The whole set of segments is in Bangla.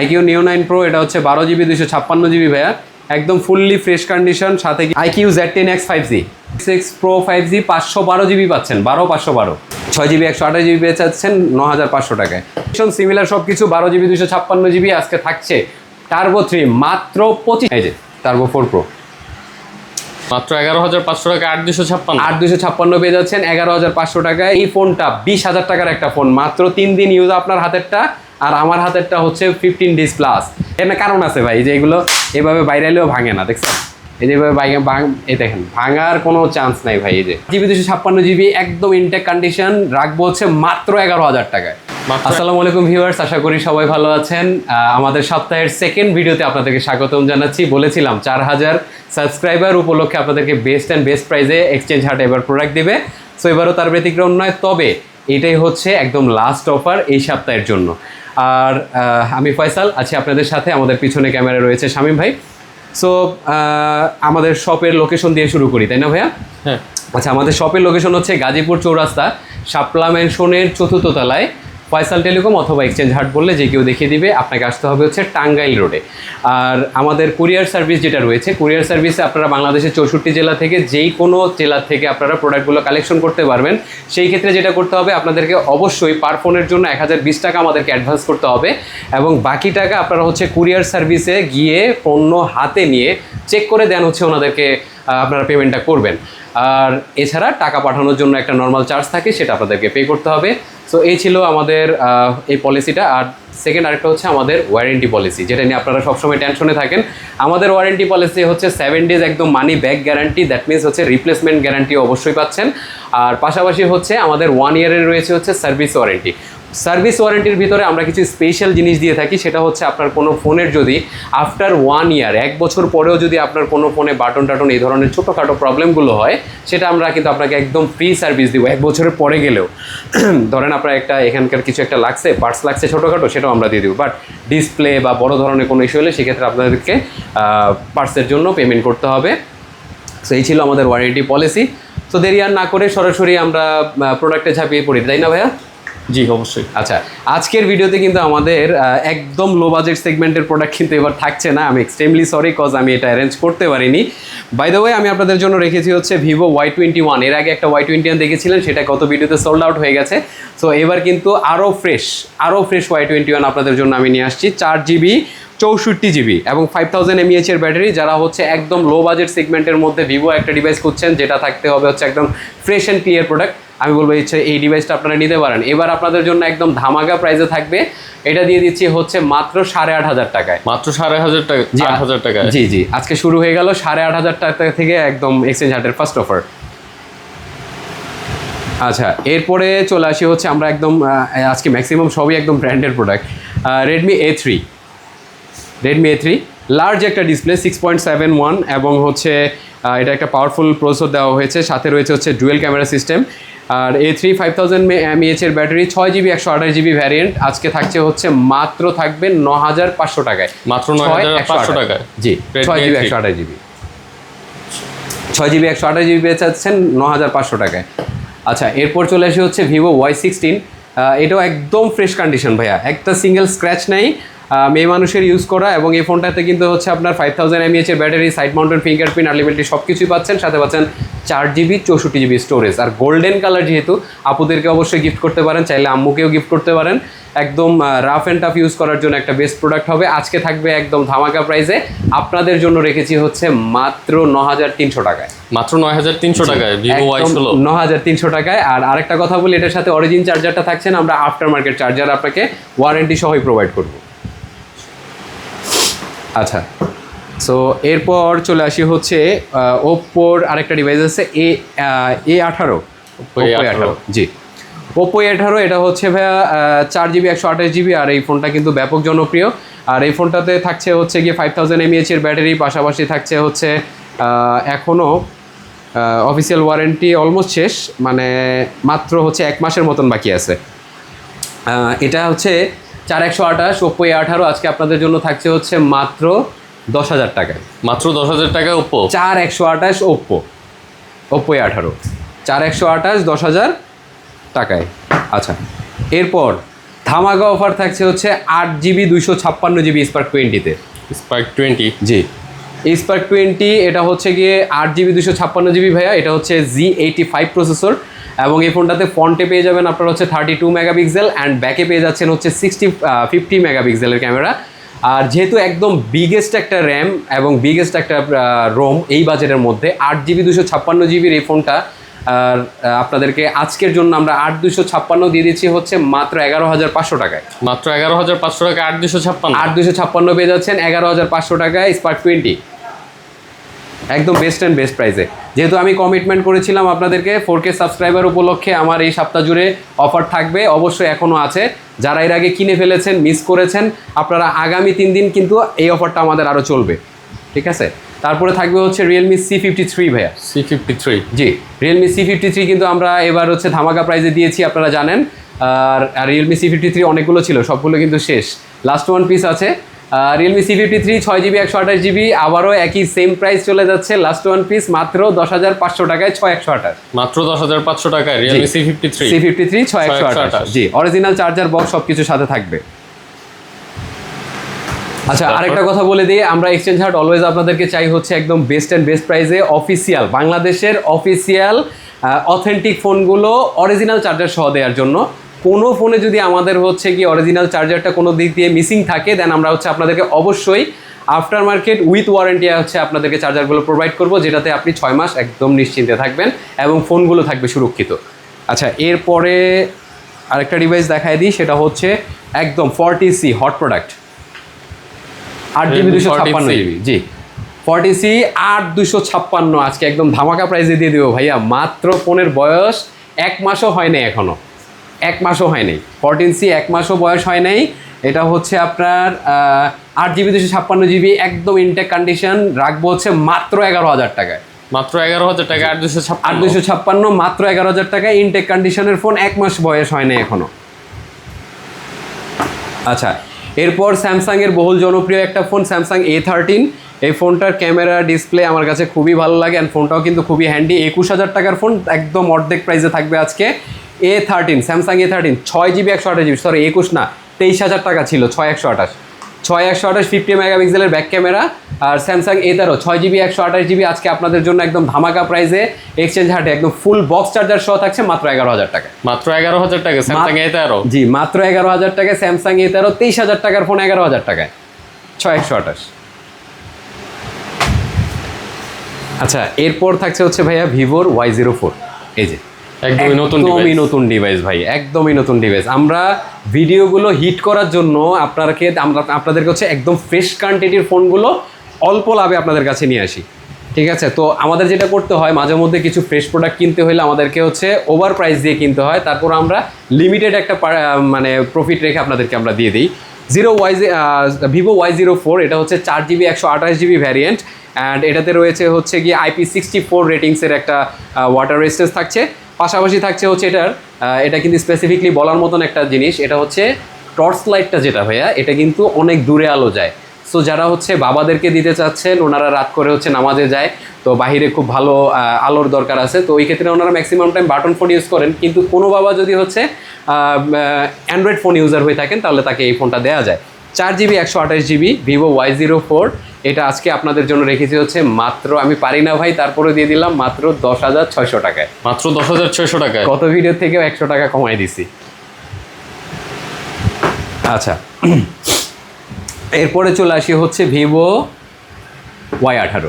iQOO Neo 9 Pro এটা হচ্ছে 12GB 256GB ভাইয়া, একদম ফুললি ফ্রেশ কন্ডিশন। সাথে iQOO Z10X 5G 6 Pro 5G 512GB পাচ্ছেন, 512 6GB 128GB পেয়ে যাচ্ছেন 9500 টাকায়। সিমিলার সব কিছু 12GB 256GB আজকে থাকছে। টার্বো 3 মাত্র 25, এই যে টার্বো 4 Pro মাত্র 11,500 টাকা, 8256 পেয়ে যাচ্ছেন 11,500 টাকায়। এই ফোনটা 20,000 টাকার একটা ফোন, মাত্র 3 দিন ইউজ আপনার হাতেরটা, আর আমার হাতেরটা হচ্ছে 15 days প্লাস। এর কারণ আছে ভাই, যে এগুলো এভাবে বাইরেলেও ভাঙে না, দেখছেন এই যেভাবে এই দেখেন ভাঙার কোনো চান্স নাই ভাই। এই যে জিবি 256GB একদম ইনটেক কন্ডিশন, রাখবো হচ্ছে মাত্র 11,000 টাকায়। আসসালামু আলাইকুম ভিউয়ার্স, আশা করি সবাই ভালো আছেন। আমাদের সপ্তাহের সেকেন্ড ভিডিওতে আপনাদেরকে স্বাগতম জানাচ্ছি। বলেছিলাম 4000 সাবস্ক্রাইবার উপলক্ষে আপনাদেরকে বেস্ট অ্যান্ড বেস্ট প্রাইজে এক্সচেঞ্জ হাট এবার প্রোডাক্ট দিবে। সো এবারও তার ব্যতিক্রম নয়, তবে এটাই হচ্ছে একদম লাস্ট অফার এই সপ্তাহের জন্য। আর আমি ফয়সাল আছি আপনাদের সাথে, আমাদের পিছনে ক্যামেরা রয়েছে শামীম ভাই। সো আমাদের শপের লোকেশন দিয়ে শুরু করি, তাই না ভাইয়া? হ্যাঁ। আচ্ছা, আমাদের শপের লোকেশন হচ্ছে গাজীপুর চৌরাস্তা, শাপলা ম্যানশনের 4th তলায় ফয়সাল টেলিকম অথবা এক্সচেঞ্জ হাট বললে যে কেউ দেখিয়ে দিবে। আপনাকে আসতে হবে হচ্ছে টাঙ্গাইল রোডে। আর আমাদের কুরিয়ার সার্ভিস যেটা রয়েছে, কুরিয়ার সার্ভিসে আপনারা বাংলাদেশের 64 জেলা থেকে যেই কোনো জেলা থেকে আপনারা প্রোডাক্টগুলো কালেকশন করতে পারবেন। সেই ক্ষেত্রে যেটা করতে হবে, আপনাদেরকে অবশ্যই পার ফোনের জন্য 1020 টাকা আমাদেরকে অ্যাডভান্স করতে হবে, এবং বাকি টাকা আপনারা হচ্ছে কুরিয়ার সার্ভিসে গিয়ে পণ্য হাতে নিয়ে চেক করে দেন হচ্ছে ওনাদেরকে আপনারা পেমেন্টটা করবেন। আর এছাড়া টাকা পাঠানোর জন্য একটা নর্মাল চার্জ থাকে, সেটা আপনাদেরকে পে করতে হবে। সো এই ছিল আমাদের এই পলিসিটা। আর সেকেন্ড আরেকটা হচ্ছে আমাদের ওয়ারেন্টি পলিসি, যেটা নিয়ে আপনারা সবসময় টেনশনে থাকেন। আমাদের ওয়ারেন্টি পলিসি হচ্ছে 7 days একদম money back guarantee, that means হচ্ছে রিপ্লেসমেন্ট গ্যারান্টি অবশ্যই পাচ্ছেন। আর পাশাপাশি হচ্ছে আমাদের 1 year রয়েছে হচ্ছে সার্ভিস ওয়ারেন্টি। সার্ভিস ওয়ারেন্টির ভিতরে আমরা কিছু স্পেশাল জিনিস দিয়ে থাকি, সেটা হচ্ছে আপনার কোনো ফোনের যদি আফটার 1 year 1 বছর পরেও যদি আপনার কোনো ফোনে বাটন টাটন এই ধরনের ছোটোখাটো প্রবলেমগুলো হয়, সেটা আমরা কিন্তু আপনাকে একদম ফ্রি সার্ভিস দিব 1 বছরের পরে গেলেও। ধরেন আপনার একটা এখানকার কিছু একটা লাগছে, পার্টস লাগছে ছোটোখাটো, সেটাও আমরা দিয়ে দেবো। বাট ডিসপ্লে বা বড় ধরনের কোনো ইস্যু হলে সেক্ষেত্রে আপনাদেরকে পার্টসের জন্য পেমেন্ট করতে হবে। সো এই ছিল আমাদের ওয়ারেন্টি পলিসি। তো দেরি আর না করে সরাসরি আমরা প্রোডাক্টে ঝাঁপিয়ে পড়ি, তাই না ভাইয়া? জি অবশ্যই। আচ্ছা, আজকের ভিডিওতে কিন্তু আমাদের একদম লো বাজেট সেগমেন্টের প্রোডাক্ট কিন্তু এবার থাকছে না। আমি এক্সট্রিমলি সরি, কজ আমি এটা অ্যারেঞ্জ করতে পারিনি। বাই দ্য ওয়ে, আমি আপনাদের জন্য রেখেছি হচ্ছে ভিভো Y21। এর আগে একটা Y21 দেখেছিলেন, সেটা গত ভিডিওতে সোল্ড আউট হয়ে গেছে। সো এবার কিন্তু আরও ফ্রেশ Y21 আপনাদের জন্য আমি নিয়ে আসছি। 4GB 64GB এবং 5000 mAh এর ব্যাটারি। যারা হচ্ছে একদম লো বাজেট সেগমেন্টের মধ্যে ভিভো একটা ডিভাইস খুঁজছেন, যেটা থাকতে হবে হচ্ছে একদম ফ্রেশ অ্যান্ড ক্লিয়ার প্রোডাক্ট, আমি বলবো ইচ্ছে এই ডিভাইসটা আপনারা নিতে পারেন। এবার আপনাদের জন্য একদম ধামাকা প্রাইসে থাকবে। এটা দিয়ে দিচ্ছি হচ্ছে মাত্র 8,500 টাকায়। মাত্র 8,500 টাকা, 8,000 টাকা। জি জি, আজকে শুরু হয়ে গেল 8,500 টাকা থেকে একদম এক্সচেঞ্জ হাটের ফার্স্ট অফার। আচ্ছা, এরপরে চলে আসি হচ্ছে আমরা একদম আজকে ম্যাক্সিমাম সবই একদম ব্র্যান্ডের প্রোডাক্ট। রেডমি A3 লার্জ একটা ডিসপ্লে 6.71 এবং হচ্ছে এটা একটা পাওয়ারফুল প্রসেসর দেওয়া হয়েছে, সাথে রয়েছে হচ্ছে ডুয়েল ক্যামেরা সিস্টেম। আর A3 5000 mAh এর ব্যাটারি, 6GB 128GB ভ্যারিয়েন্ট। আজকে থাকছে হচ্ছে মাত্র থাকবে 9,500 টাকায়। মাত্র 9,500 টাকায়। জি, 6GB 128GB 6GB পেয়ে যাচ্ছেন 9,500 টাকায়। আচ্ছা, এরপর চলে আসি হচ্ছে ভিভো Y16। এটাও একদম ফ্রেশ কন্ডিশন ভাইয়া, একটা সিঙ্গেল স্ক্র্যাচ নেই, মেয়ে মানুষের ইউজ করা। এবং এই ফোনটাতে কিন্তু হচ্ছে আপনার 5000 mAh এর battery, side mountain fingerprint, unlimited সব কিছুই পাচ্ছেন। সাথে পাচ্ছেন 4GB 64GB স্টোরেজ। আর গোল্ডেন কালার যেহেতু, আপুদেরকে অবশ্যই গিফট করতে পারেন, চাইলে আম্মুকেও গিফট করতে পারেন। একদম রাফ অ্যান্ড টাফ ইউজ করার জন্য একটা বেস্ট প্রোডাক্ট হবে। আজকে থাকবে একদম ধামাকা প্রাইসে, আপনাদের জন্য রেখেছি হচ্ছে মাত্র 9,300 টাকায়। মাত্র 9,300 টাকায় ভিভো Y16, 9,300 টাকায়। আর আরেকটা কথা বলি, এটার সাথে অরিজিন চার্জারটা থাকছে না, আমরা আফটার মার্কেট চার্জার আপনাকে ওয়ারেন্টি সহই প্রোভাইড করব। আচ্ছা, সো এরপর চলে আসি হচ্ছে ওপ্পোর আরেকটা ডিভাইস আছে A18। জি, ওপ্পো A18। এটা হচ্ছে ভাইয়া 4GB 128GB। আর এই ফোনটা কিন্তু ব্যাপক জনপ্রিয়। আর এই ফোনটাতে থাকছে হচ্ছে গিয়ে 5000 mAh এর ব্যাটারি, পাশাপাশি থাকছে হচ্ছে এখনও অফিসিয়াল ওয়ারেন্টি অলমোস্ট শেষ, মানে মাত্র হচ্ছে 1 মাসের মতন বাকি আছে। এটা হচ্ছে 4128 ওপ্পো A18। আজকে আপনাদের জন্য থাকছে হচ্ছে মাত্র 10,000 টাকায়। মাত্র 10,000 টাকায় ওপ্পো 4128 ওপ্পো A18 4128 10,000 টাকায়। আচ্ছা, এরপর ধামাকা অফার থাকছে হচ্ছে 8GB 256GB স্পার্ক 20-তে। স্পার্ক 20 জি, স্পার্ক 20 এটা হচ্ছে গিয়ে 8GB 256GB ভাইয়া, এটা হচ্ছে Z85 প্রসেসর, এবং এই ফোনটাতে ফ্রন্টে পেয়ে যাবেন আপনার হচ্ছে 32 মেগাপিক্সেল অ্যান্ড ব্যাকে পেয়ে যাচ্ছেন হচ্ছে 50 মেগাপিক্সেলের ক্যামেরা। আর যেহেতু একদম বিগেস্ট একটা র্যাম এবং বিগেস্ট একটা রোম এই বাজেটের মধ্যে 8GB 256GBর এই ফোনটা, আর আপনাদেরকে আজকের জন্য আমরা 8256 দিয়ে দিচ্ছি হচ্ছে মাত্র 11,500 টাকায়। মাত্র 11,500 টাকা 8256 8256 পেয়ে যাচ্ছেন 11,500 টাকায় স্পার্ক 20, একদম বেস্ট অ্যান্ড বেস্ট প্রাইসে। যেহেতু আমি কমিটমেন্ট করেছিলাম আপনাদেরকে 4K সাবস্ক্রাইবার উপলক্ষে আমার এই সপ্তাহ জুড়ে অফার থাকবে, অবশ্যই এখনও আছে। যারা এর আগে কিনে ফেলেছেন, মিস করেছেন, আপনারা আগামী 3 দিন কিন্তু এই অফারটা আমাদের আরও চলবে, ঠিক আছে। তারপরে থাকবে হচ্ছে রিয়েলমি C53 ভাইয়া। C53 জি, রিয়েলমি C53 কিন্তু আমরা এবার হচ্ছে ধামাকা প্রাইজে দিয়েছি, আপনারা জানেন। আর রিয়েলমি C53 অনেকগুলো ছিল, সবগুলো কিন্তু শেষ, লাস্ট ওয়ান পিস আছে। রিয়েলমি C53 6GB 128GB আবারও একই সেম প্রাইস চলে যাচ্ছে, লাস্ট ওয়ান পিস মাত্র 10,500 টাকায় 6128। মাত্র 10,500 টাকায় রিয়েলমি C53 6128। জি, অরিজিনাল চার্জার বক্স সব কিছু সাথে থাকবে। আচ্ছা, আরেকটা কথা বলে দিই, আমরা এক্সচেঞ্জ হার্ট অলওয়েজ আপনাদেরকে চাই হচ্ছে একদম বেস্ট অ্যান্ড বেস্ট প্রাইসে অফিসিয়াল, বাংলাদেশের অফিসিয়াল অথেন্টিক ফোনগুলো অরিজিনাল চার্জার সহ দেওয়ার জন্য। কোনো ফোনে যদি আমাদের হচ্ছে কি অরিজিনাল চার্জারটা কোনো দিক দিয়ে মিসিং থাকে, দেন আমরা হচ্ছে আপনাদেরকে অবশ্যই আফটার মার্কেট উইথ ওয়ারেন্টি হচ্ছে আপনাদেরকে চার্জারগুলো প্রোভাইড করবো, যেটাতে আপনি 6 মাস একদম নিশ্চিন্তে থাকবেন এবং ফোনগুলো থাকবে সুরক্ষিত। আচ্ছা, এরপরে আরেকটা ডিভাইস দেখায় দিই, সেটা হচ্ছে একদম 40C hot product, 8GB 256GB। জি, 40C 8256 আজকে একদম ধামাকা প্রাইসে দিয়ে দেবো ভাইয়া। মাত্র ফোনের বয়স 1 মাসও হয় নাই, এখনও 1 মাসও হয় নাই। 14C 1 মাসও বয়স হয় নাই। এটা হচ্ছে আপনার 8GB 256GB একদম ইনটেক কন্ডিশন, রাখবো হচ্ছে মাত্র 11,000 টাকায়। মাত্র 11,000 টাকা 8256 8256 মাত্র 11,000 টাকায় ইনটেক কন্ডিশনের ফোন, 1 মাস বয়স হয় নাই এখনও। আচ্ছা, এরপর স্যামসাংয়ের বহুল জনপ্রিয় একটা ফোন স্যামসাং A13। এই ফোনটার ক্যামেরা ডিসপ্লে আমার কাছে খুবই ভালো লাগে, অ্যান্ড ফোনটাও কিন্তু খুবই হ্যান্ডি। 21,000 টাকার ফোন, একদম অর্ধেক প্রাইসে থাকবে আজকে। A13 Samsung A13 6GB 128GB, sorry 21 না, 23,000 টাকা ছিল 6128। 6128 50 মেগাপিক্সেলের ব্যাক ক্যামেরা। আর স্যামসাং A13 6GB 128GB আজকে আপনাদের জন্য একদম ধামাকা প্রাইসে এক্সচেঞ্জ হাটে একদম ফুল বক্স চার্জার সহ থাকছে মাত্র 11,000 টাকা। মাত্র 11,000 টাকা স্যামসাং A13। জি, মাত্র 11,000 টাকায় স্যামসাং A13, 23,000 টাকার ফোন 11,000 টাকায় 6128। আচ্ছা, এরপর থাকছে হচ্ছে ভাইয়া ভিভোর Y04। এই যে একদমই নতুন ডিভাইস ভাই, একদমই নতুন ডিভাইস। আমরা ভিডিওগুলো হিট করার জন্য আপনাদেরকে হচ্ছে একদম ফ্রেশ কোয়ান্টিটির ফোনগুলো অল্প লাভে আপনাদের কাছে নিয়ে আসি, ঠিক আছে। তো আমাদের যেটা করতে হয়, মাঝে মধ্যে কিছু ফ্রেশ প্রোডাক্ট কিনতে হলে আমাদেরকে হচ্ছে ওভার প্রাইস দিয়ে কিনতে হয়, তারপর আমরা লিমিটেড একটা মানে প্রফিট রেখে আপনাদেরকে আমরা দিয়ে দিই। ভিভো Y04 এটা হচ্ছে 4GB 128GB ভ্যারিয়েন্ট, অ্যান্ড এটাতে রয়েছে হচ্ছে গিয়ে IP64 রেটিংসের একটা ওয়াটার রেজিস্ট্যান্স থাকছে। পাশাপাশি থাকছে হচ্ছে এটা কিন্তু স্পেসিফিকলি বলার মতন একটা জিনিস, এটা হচ্ছে টর্চ লাইটটা যেটা ভাইয়া, এটা কিন্তু অনেক দূরে আলো যায়। সো যারা হচ্ছে বাবাদেরকে দিতে চাচ্ছেন, ওনারা রাত করে হচ্ছে নামাজে যায়, তো বাহিরে খুব ভালো আলোর দরকার আছে, তো ওই ক্ষেত্রে ওনারা maximum time button phone use করেন। কিন্তু কোনো বাবা যদি হচ্ছে অ্যান্ড্রয়েড ফোন ইউজার হয়ে থাকেন, তাহলে তাকে এই ফোনটা দেওয়া যায়। 4GB 128GB ভিভো Y04, এটা আজকে আপনাদের জন্য রেখেছি হচ্ছে মাত্র, আমি পারি না ভাই, তারপরে দিয়ে দিলাম মাত্র 10,600 টাকায়। মাত্র 10,600 টাকায়। কত ভিডিও থেকেও 100 টাকা কমাই দিছি। আচ্ছা, এরপরে চলে আসি হচ্ছে ভিভো Y18।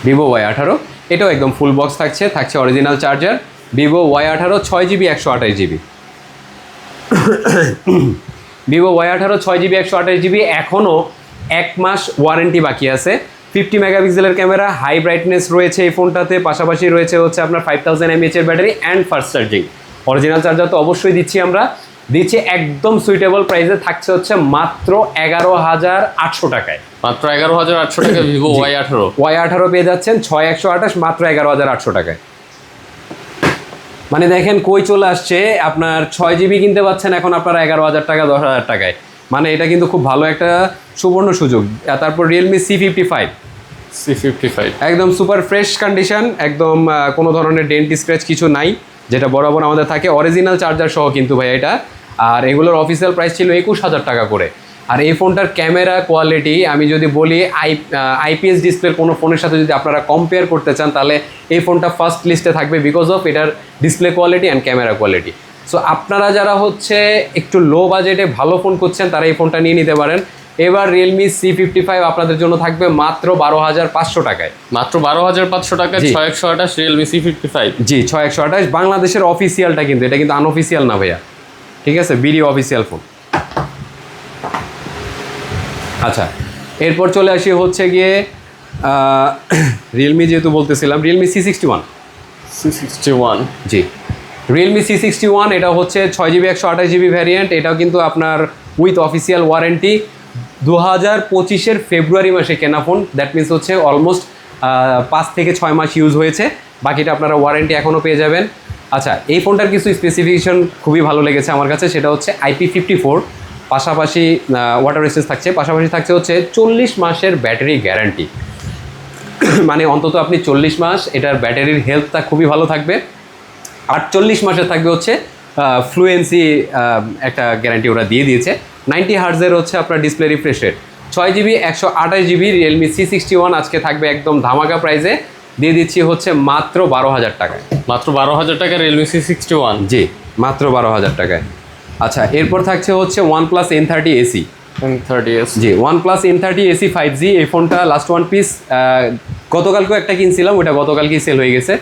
ভিভো Y18 এটাও একদম ফুল বক্স থাকছে original charger. Vivo Y18 6GB 128GB। Vivo Y18 6GB 128GB, এখনও 1 মাস ওয়ারেন্টি বাকি আছে। 50 মেগাপিক্সেলের ক্যামেরা, হাই ব্রাইটনেস রয়েছে এই ফোনটাতে, পাশাপাশি রয়েছে হচ্ছে আপনার 5000 mAh এর battery and fast charging. Original charger তো অবশ্যই দিচ্ছি আমরা, দিচ্ছি একদম সুইটেবল প্রাইসে, থাকছে হচ্ছে মাত্র 11,800 টাকায়। মাত্র 11,800 টাকা ভিভো Y18 পেয়ে যাচ্ছেন 6128 মাত্র 11,800 টাকায়। মানে দেখেন কই চলে আসছে, আপনার 6GB কিনতে পাচ্ছেন এখন আপনারা 11,000 টাকা 10,000 টাকায়, মানে এটা কিন্তু খুব ভালো একটা সুবর্ণ সুযোগ। তারপর রিয়েলমি C55 একদম সুপার ফ্রেশ কন্ডিশন, একদম কোনো ধরনের ডেন্ট স্ক্র্যাচ কিছু নাই, যেটা বরাবর আমাদের থাকে, অরিজিনাল চার্জার সহ কিন্তু ভাই এটা। আর এগুলোর অফিসিয়াল প্রাইস ছিল 21,000 টাকা করে। আর এই ফোনটার ক্যামেরা কোয়ালিটি আমি যদি বলি আইপিএস ডিসপ্লের কোনো ফোনের সাথে যদি আপনারা কম্পেয়ার করতে চান তাহলে এই ফোনটা ফার্স্ট লিস্টে থাকবে বিকজ অফ এটার display quality and camera quality. So আপনারা যারা হচ্ছে একটু লো বাজেটে ভালো ফোন খুঁজছেন তারা এই ফোনটা নিয়ে নিতে পারেন। এবার রিয়েলমি C55 আপনাদের জন্য থাকবে মাত্র 12,500 টাকায়। মাত্র 12,500 টাকায় 6128 রিয়েলমি C55। জি 6128 বাংলাদেশের অফিসিয়ালটা, কিন্তু এটা কিন্তু আনঅফিসিয়াল না ভাইয়া, ঠিক আছে, বিডি অফিসিয়াল ফোন। আচ্ছা এরপর চলে আসি হচ্ছে গিয়ে রিয়েলমি, যেহেতু বলতেছিলাম রিয়েলমি C61। জি রিয়েলমি C61 এটা হচ্ছে 6GB 128GB ভ্যারিয়েন্ট। এটাও কিন্তু আপনার উইথ অফিসিয়াল ওয়ারেন্টি 2025-এর ফেব্রুয়ারি মাসে কেনা ফোন। দ্যাট মিনস হচ্ছে অলমোস্ট 5 থেকে 6 মাস ইউজ হয়েছে, বাকিটা আপনারা ওয়ারেন্টি এখনও পেয়ে যাবেন। আচ্ছা এই ফোনটার কিছু স্পেসিফিকেশন খুবই ভালো লেগেছে আমার কাছে, সেটা হচ্ছে IP54, পাশাপাশি ওয়াটার রেসিস্টেন্স থাকছে, পাশাপাশি থাকছে হচ্ছে 40 মাসের ব্যাটারি গ্যারান্টি। মানে অন্তত আপনি 40 মাস এটার ব্যাটারির হেলথটা খুবই ভালো থাকবে। 48 মাসে থাকবে হচ্ছে ফ্লুয়েন্সি একটা গ্যারান্টি ওরা দিয়ে দিয়েছে। 90 হার্জের হচ্ছে আপনার display refresh rate. 6GB 128GB Realme C61 আজকে থাকবে একদম ধামাকা প্রাইসে, দিয়ে দিচ্ছি হচ্ছে মাত্র 12,000 টাকায়। মাত্র 12,000 টাকা রিয়েলমি C61। জি মাত্র 12,000 টাকায়। আচ্ছা এরপর থাকছে হচ্ছে OnePlus N30 AC। N30s জি OnePlus N30 AC 5G। এই ফোনটা লাস্ট ওয়ান পিস, গতকালকেও একটা কিনছিলাম, ওটা গতকালকেই সেল হয়ে গেছে।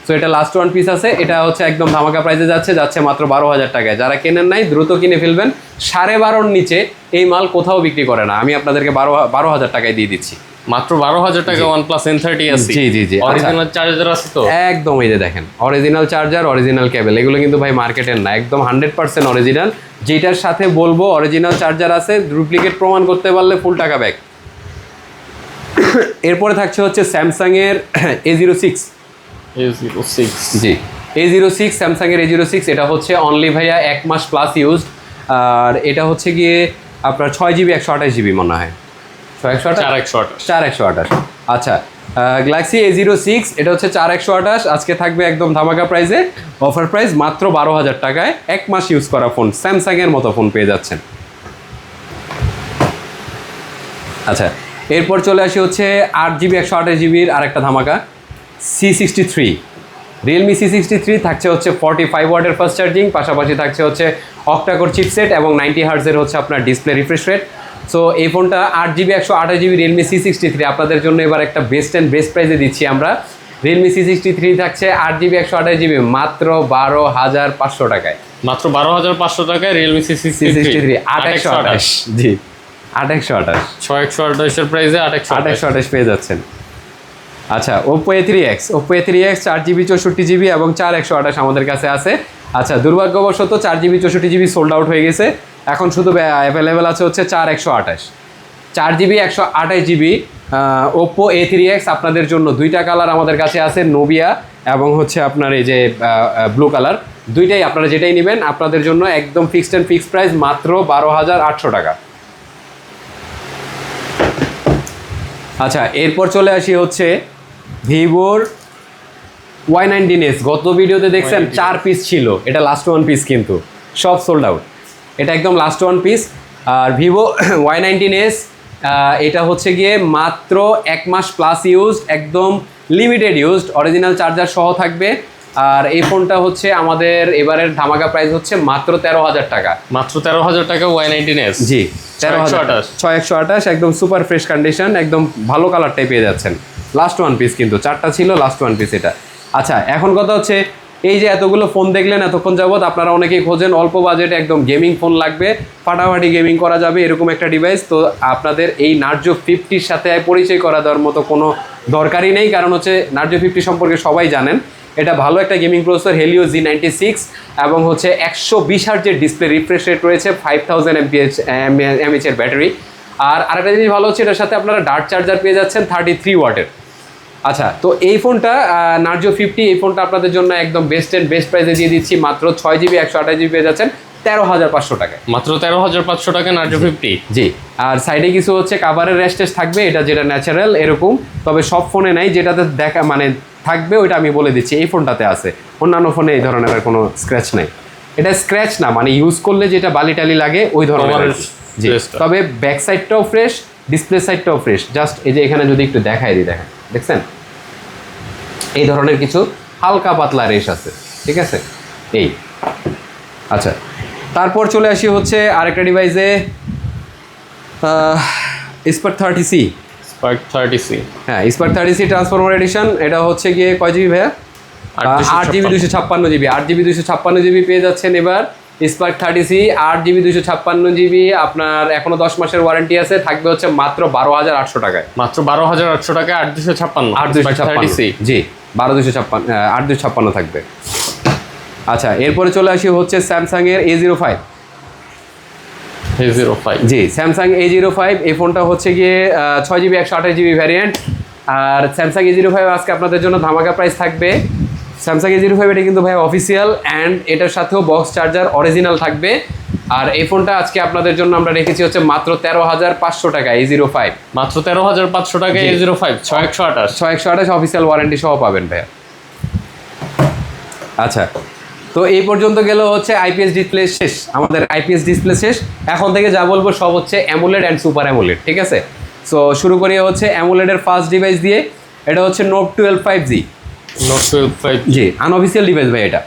সো এটা লাস্ট ওয়ান পিস আছে, এটা হচ্ছে একদম ধামাকা প্রাইসে যাচ্ছে মাত্র 12,000 টাকায়। যারা কেনেন নাই দ্রুত কিনে ফেলবেন, 12,500-র নিচে এই মাল কোথাও বিক্রি করে না, আমি আপনাদেরকে 12,000 টাকায় দিয়ে দিচ্ছি। মাত্র 12,000 টাকা OnePlus N30s। জি জি জি অরিজিনাল চার্জার আছে তো একদম, এই যে দেখেন অরিজিনাল চার্জার, অরিজিনাল কেবল, এগুলো কিন্তু ভাই মার্কেটের না, একদম 100% অরিজিনাল। যেটার সাথে বলবো অরিজিনাল চার্জার আছে, ডুপ্লিকেট প্রমাণ করতে পারলে ফুল টাকা ব্যাক। এরপরে থাকছে হচ্ছে স্যামসাংয়ের A06। জি A06, স্যামসাংয়ের A06, এটা হচ্ছে অনলি ভাইয়া 1 মাস প্লাস ইউজড। আর এটা হচ্ছে গিয়ে আপনার 6GB 128GB মনে হয়, 4128। আচ্ছা গ্যালাক্সি A06 এটা হচ্ছে 4128, আজকে থাকবে একদম ধামাকা প্রাইসে, অফার প্রাইস মাত্র 12,000 টাকায়। 1 মাস ইউজ করা ফোন, স্যামসাংয়ের মতো ফোন পেয়ে যাচ্ছেন। আচ্ছা এরপর চলে আসি হচ্ছে 8GB 128GBর আরেকটা ধামাকা, C63। রিয়েলমি C63 থাকছে হচ্ছে 45 ওয়াটের ফাস্ট চার্জিং, পাশাপাশি থাকছে হচ্ছে অক্টাকোর চিপসেট এবং 90 হার্জের হচ্ছে আপনার ডিসপ্লে রিফ্রেশ রেট। সো এই ফোনটা 8GB 128GB রিয়েলমি C63 আপনাদের জন্য এবার একটা বেস্ট অ্যান্ড বেস্ট প্রাইসে দিচ্ছি আমরা। রিয়েলমি C63 থাকছে 8GB 128GB মাত্র 12,500 টাকায়। মাত্র 12,500 টাকায় রিয়েলমি C63 8128। জি 8128, 6128 এর প্রাইসে 8128 পেয়ে যাচ্ছেন। আচ্ছা Oppo A3X, Oppo A3X 4GB 64GB এবং 4128 আমাদের কাছে আছে। আচ্ছা দুর্ভাগ্যবশত 4GB 64GB সোল্ড আউট হয়ে গেছে, এখন শুধু অ্যাভেলেবেল আছে হচ্ছে 4128। 4GB 128GB Oppo A3X আপনাদের জন্য দুইটা কালার আমাদের কাছে আছে, নোবিয়া এবং হচ্ছে আপনার এই যে ব্লু কালার, দুইটাই আপনারা যেটাই নেবেন আপনাদের জন্য একদম ফিক্সড অ্যান্ড ফিক্সড প্রাইস মাত্র 12,800 টাকা। আচ্ছা এরপর চলে আসি হচ্ছে ভিভোর Y19s। গত ভিডিওতে দেখছেন 4 পিস ছিল, এটা লাস্ট ওয়ান পিস, কিন্তু সব সোল্ড আউট, এটা একদম লাস্ট ওয়ান পিস। আর ভিভো Y19s এটা হচ্ছে গিয়ে মাত্র 1 মাস প্লাস ইউজ, একদম লিমিটেড ইউজড, অরিজিনাল চার্জার সহ থাকবে। আর এই ফোনটা হচ্ছে আমাদের এবারের ধামাকা প্রাইস হচ্ছে মাত্র 13,000 টাকা। মাত্র 13,000 টাকা Y19s। জি 6128 একদম সুপার ফ্রেশ কন্ডিশন, একদম ভালো কালারটাই পেয়ে যাচ্ছেন। লাস্ট ওয়ান পিস, কিন্তু 4টা ছিল, লাস্ট ওয়ান পিস এটা। আচ্ছা এখন কথা হচ্ছে এই যে এতগুলো ফোন দেখলেন এতক্ষণ যাবত, আপনারা অনেকেই খোঁজেন অল্প বাজেটে একদম গেমিং ফোন লাগবে, ফাটাফাটি গেমিং করা যাবে এরকম একটা ডিভাইস। তো আপনাদের এই নার্জো 50-র সাথে পরিচয় করা দেওয়ার মতো কোনো দরকারই নেই, কারণ হচ্ছে নার্জো 50 সম্পর্কে সবাই জানেন। এটা ভালো একটা গেমিং প্রসেসর, হেলিও G96 এবং হচ্ছে 120 হার্জের ডিসপ্লে রিফ্রেশ রেট রয়েছে, 5000 mAh এর ব্যাটারি। আর আরেকটা জিনিস ভালো হচ্ছে এটার সাথে আপনারা ডার্ট চার্জার পেয়ে যাচ্ছেন 33 ওয়াটের। আচ্ছা তো এই ফোনটা নার্জো 50, এই ফোনটা আপনাদের জন্য একদম বেস্ট অ্যান্ড বেস্ট প্রাইসে দিয়ে দিচ্ছি, মাত্র 6GB 128GB পেয়ে যাচ্ছেন 13,500 টাকায়। মাত্র 13,500 টাকা নার্জো 50। জি আর সাইডে কিছু হচ্ছে কাভারের রেস্টেজ থাকবে, এটা যেটা ন্যাচারাল এরকম, তবে সব ফোনে নাই, যেটাতে দেখা মানে থাকবে ওইটা আমি বলে দিচ্ছি, এই ফোনটাতে আছে, অন্যান্য ফোনে এই ধরনের আর কোনো স্ক্র্যাচ নাই। এটা স্ক্র্যাচ না, মানে ইউজ করলে যেটা বালি টালি লাগে ওই ধরনের আর কি। জি, তবে ব্যাক সাইডটাও ফ্রেশ, ডিসপ্লে সাইডটাও ফ্রেশ। জাস্ট এই যে এখানে যদি একটু দেখাই দিই, দেখেন, দেখছেন এই ধরনের কিছু হালকা পাতলা রেশ আছে, ঠিক আছে এই। আচ্ছা, তারপর চলে আসি হচ্ছে আরেকটা ডিভাইসে, স্পার্ক 30C। স্পার্ক 30C, হ্যাঁ, স্পার্ক 30C ট্রান্সফরমার এডিশন। এটা হচ্ছে গিয়ে কয় জিবি ভাইয়া? 8GB 256GB, 8GB 256GB পেয়ে যাচ্ছেন এবার স্পার্ক 30C 8GB 256GB। আপনার এখনো 10 মাসের ওয়ারেন্টি আছে, থাকবে হচ্ছে মাত্র 12,800 টাকায়। মাত্র 12,800 টাকায় 8,256 8,256 জি, 12,256 8,256 থাকবে। আচ্ছা, এরপরে চলে আসি হচ্ছে স্যামসাং এর A05। জি, স্যামসাং A05। এই ফোনটা হচ্ছে গিয়ে 6GB 128GB ভ্যারিয়েন্ট। আর স্যামসাং A05 আজকে আপনাদের জন্য ধামাকা প্রাইস থাকবে। স্যামসাং A05 এটা কিন্তু ভাই অফিসিয়াল, অ্যান্ড এটার সাথেও বক্স চার্জার অরিজিনাল থাকবে। আর এই ফোনটা আজকে আপনাদের জন্য আমরা রেখেছি হচ্ছে মাত্র 13,500 টাকা। A05 মাত্র 13,500 টাকায় A05 6128 6128 অফিসিয়াল ওয়ারেন্টি সহ পাবেন ভাইয়া। আচ্ছা, তো এই পর্যন্ত গেল হচ্ছে আইপিএস ডিসপ্লে শেষ, আমাদের আইপিএস ডিসপ্লে শেষ। এখন থেকে যা বলবো সব হচ্ছে অ্যামোলেড অ্যান্ড সুপার অ্যামোলেড, ঠিক আছে? সো শুরু করি হচ্ছে অ্যামোলেডের ফার্স্ট ডিভাইস দিয়ে। এটা হচ্ছে নোট 12 5G। নোট 12 5G, জি, আনঅফিসিয়াল ডিভাইস ভাই এটা।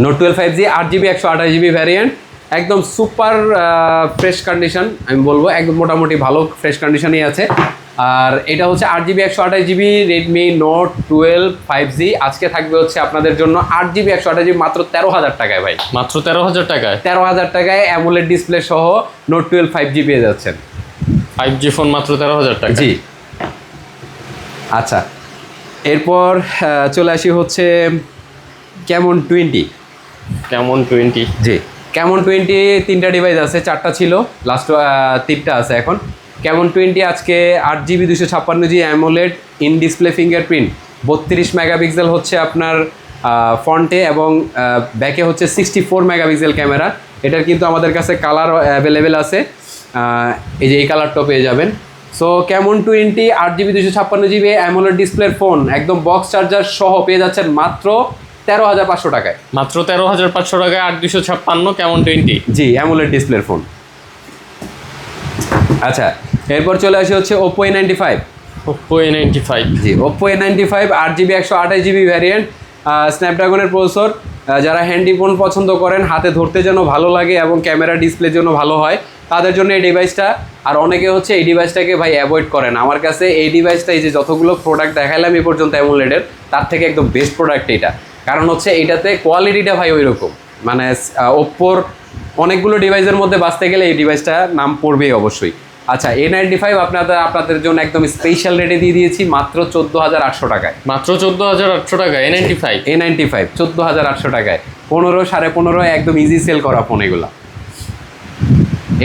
Note 12 5G 8GB 128GB variant, একদম সুপার ফ্রেশ কন্ডিশন আমি বলবো, একদম মোটামুটি ভালো ফ্রেশ কন্ডিশনই আছে। আর এটা হচ্ছে 8GB 128GB Redmi note 12 5G। আজকে থাকবে হচ্ছে আপনাদের জন্য 8GB 128GB মাত্র 13,000 টাকায় ভাই। মাত্র 13,000 টাকায় 13,000 টাকায় অ্যামোলেড ডিসপ্লে সহ নোট 12 5G পেয়ে যাচ্ছেন। 5G ফোন মাত্র 13,000 টাকা। জি। আচ্ছা, এরপর চলে আসি হচ্ছে ক্যামন 20। কেমন 20? জি, ক্যামন 20 তিনটা ডিভাইস আছে, চারটা ছিল, লাস্ট 3টা আছে এখন। ক্যামন 20 আজকে 8GB 256GB AMOLED in display fingerprint, 32 megapixel হচ্ছে আপনার ফ্রন্টে, এবং ব্যাকে হচ্ছে 64 মেগাপিক্সেল ক্যামেরা। এটার কিন্তু আমাদের কাছে কালার অ্যাভেলেবেল আছে, এই যে এই কালারটাও পেয়ে যাবেন। So Camon 20 8GB 256GB AMOLED ডিসপ্লের ফোন, একদম বক্স চার্জার সহ পেয়ে যাচ্ছেন মাত্র 13,500 টাকায়। মাত্র 13,500 টাকায় 8,256 কেমন 20। জি, অ্যামোলেড ডিসপ্লের ফোন। আচ্ছা, এরপর চলে আসি হচ্ছে ওপো A95। Oppo A95। জি, Oppo A95 8GB 128GB variant, স্ন্যাপড্রাগনের প্রসেসর। যারা হ্যান্ডি ফোন পছন্দ করেন, হাতে ধরতে যেন ভালো লাগে এবং ক্যামেরা ডিসপ্লের জন্য ভালো হয়, তাদের জন্য এই ডিভাইসটা। আর অনেকে হচ্ছে এই ডিভাইসটাকে ভাই অ্যাভয়েড করেন। আমার কাছে এই ডিভাইসটা, এই যে যতগুলো প্রোডাক্ট দেখাইলাম এই পর্যন্ত অ্যামোলেডের, তার থেকে একদম বেস্ট প্রোডাক্ট এটা। কারণ হচ্ছে এটাতে কোয়ালিটিটা ভাই ওই রকম, মানে ওপ্পোর অনেকগুলো ডিভাইসের মধ্যে বাঁচতে গেলে এই ডিভাইসটা নাম পড়বেই অবশ্যই। আচ্ছা, A95 আপনাদের জন্য একদম স্পেশাল রেটে দিয়ে দিয়েছি মাত্র 14,800 টাকায়। মাত্র 14,800 টাকা A95। A95 14,800 টাকায়, 15 15.5 একদম ইজি সেল করা ফোন এগুলো।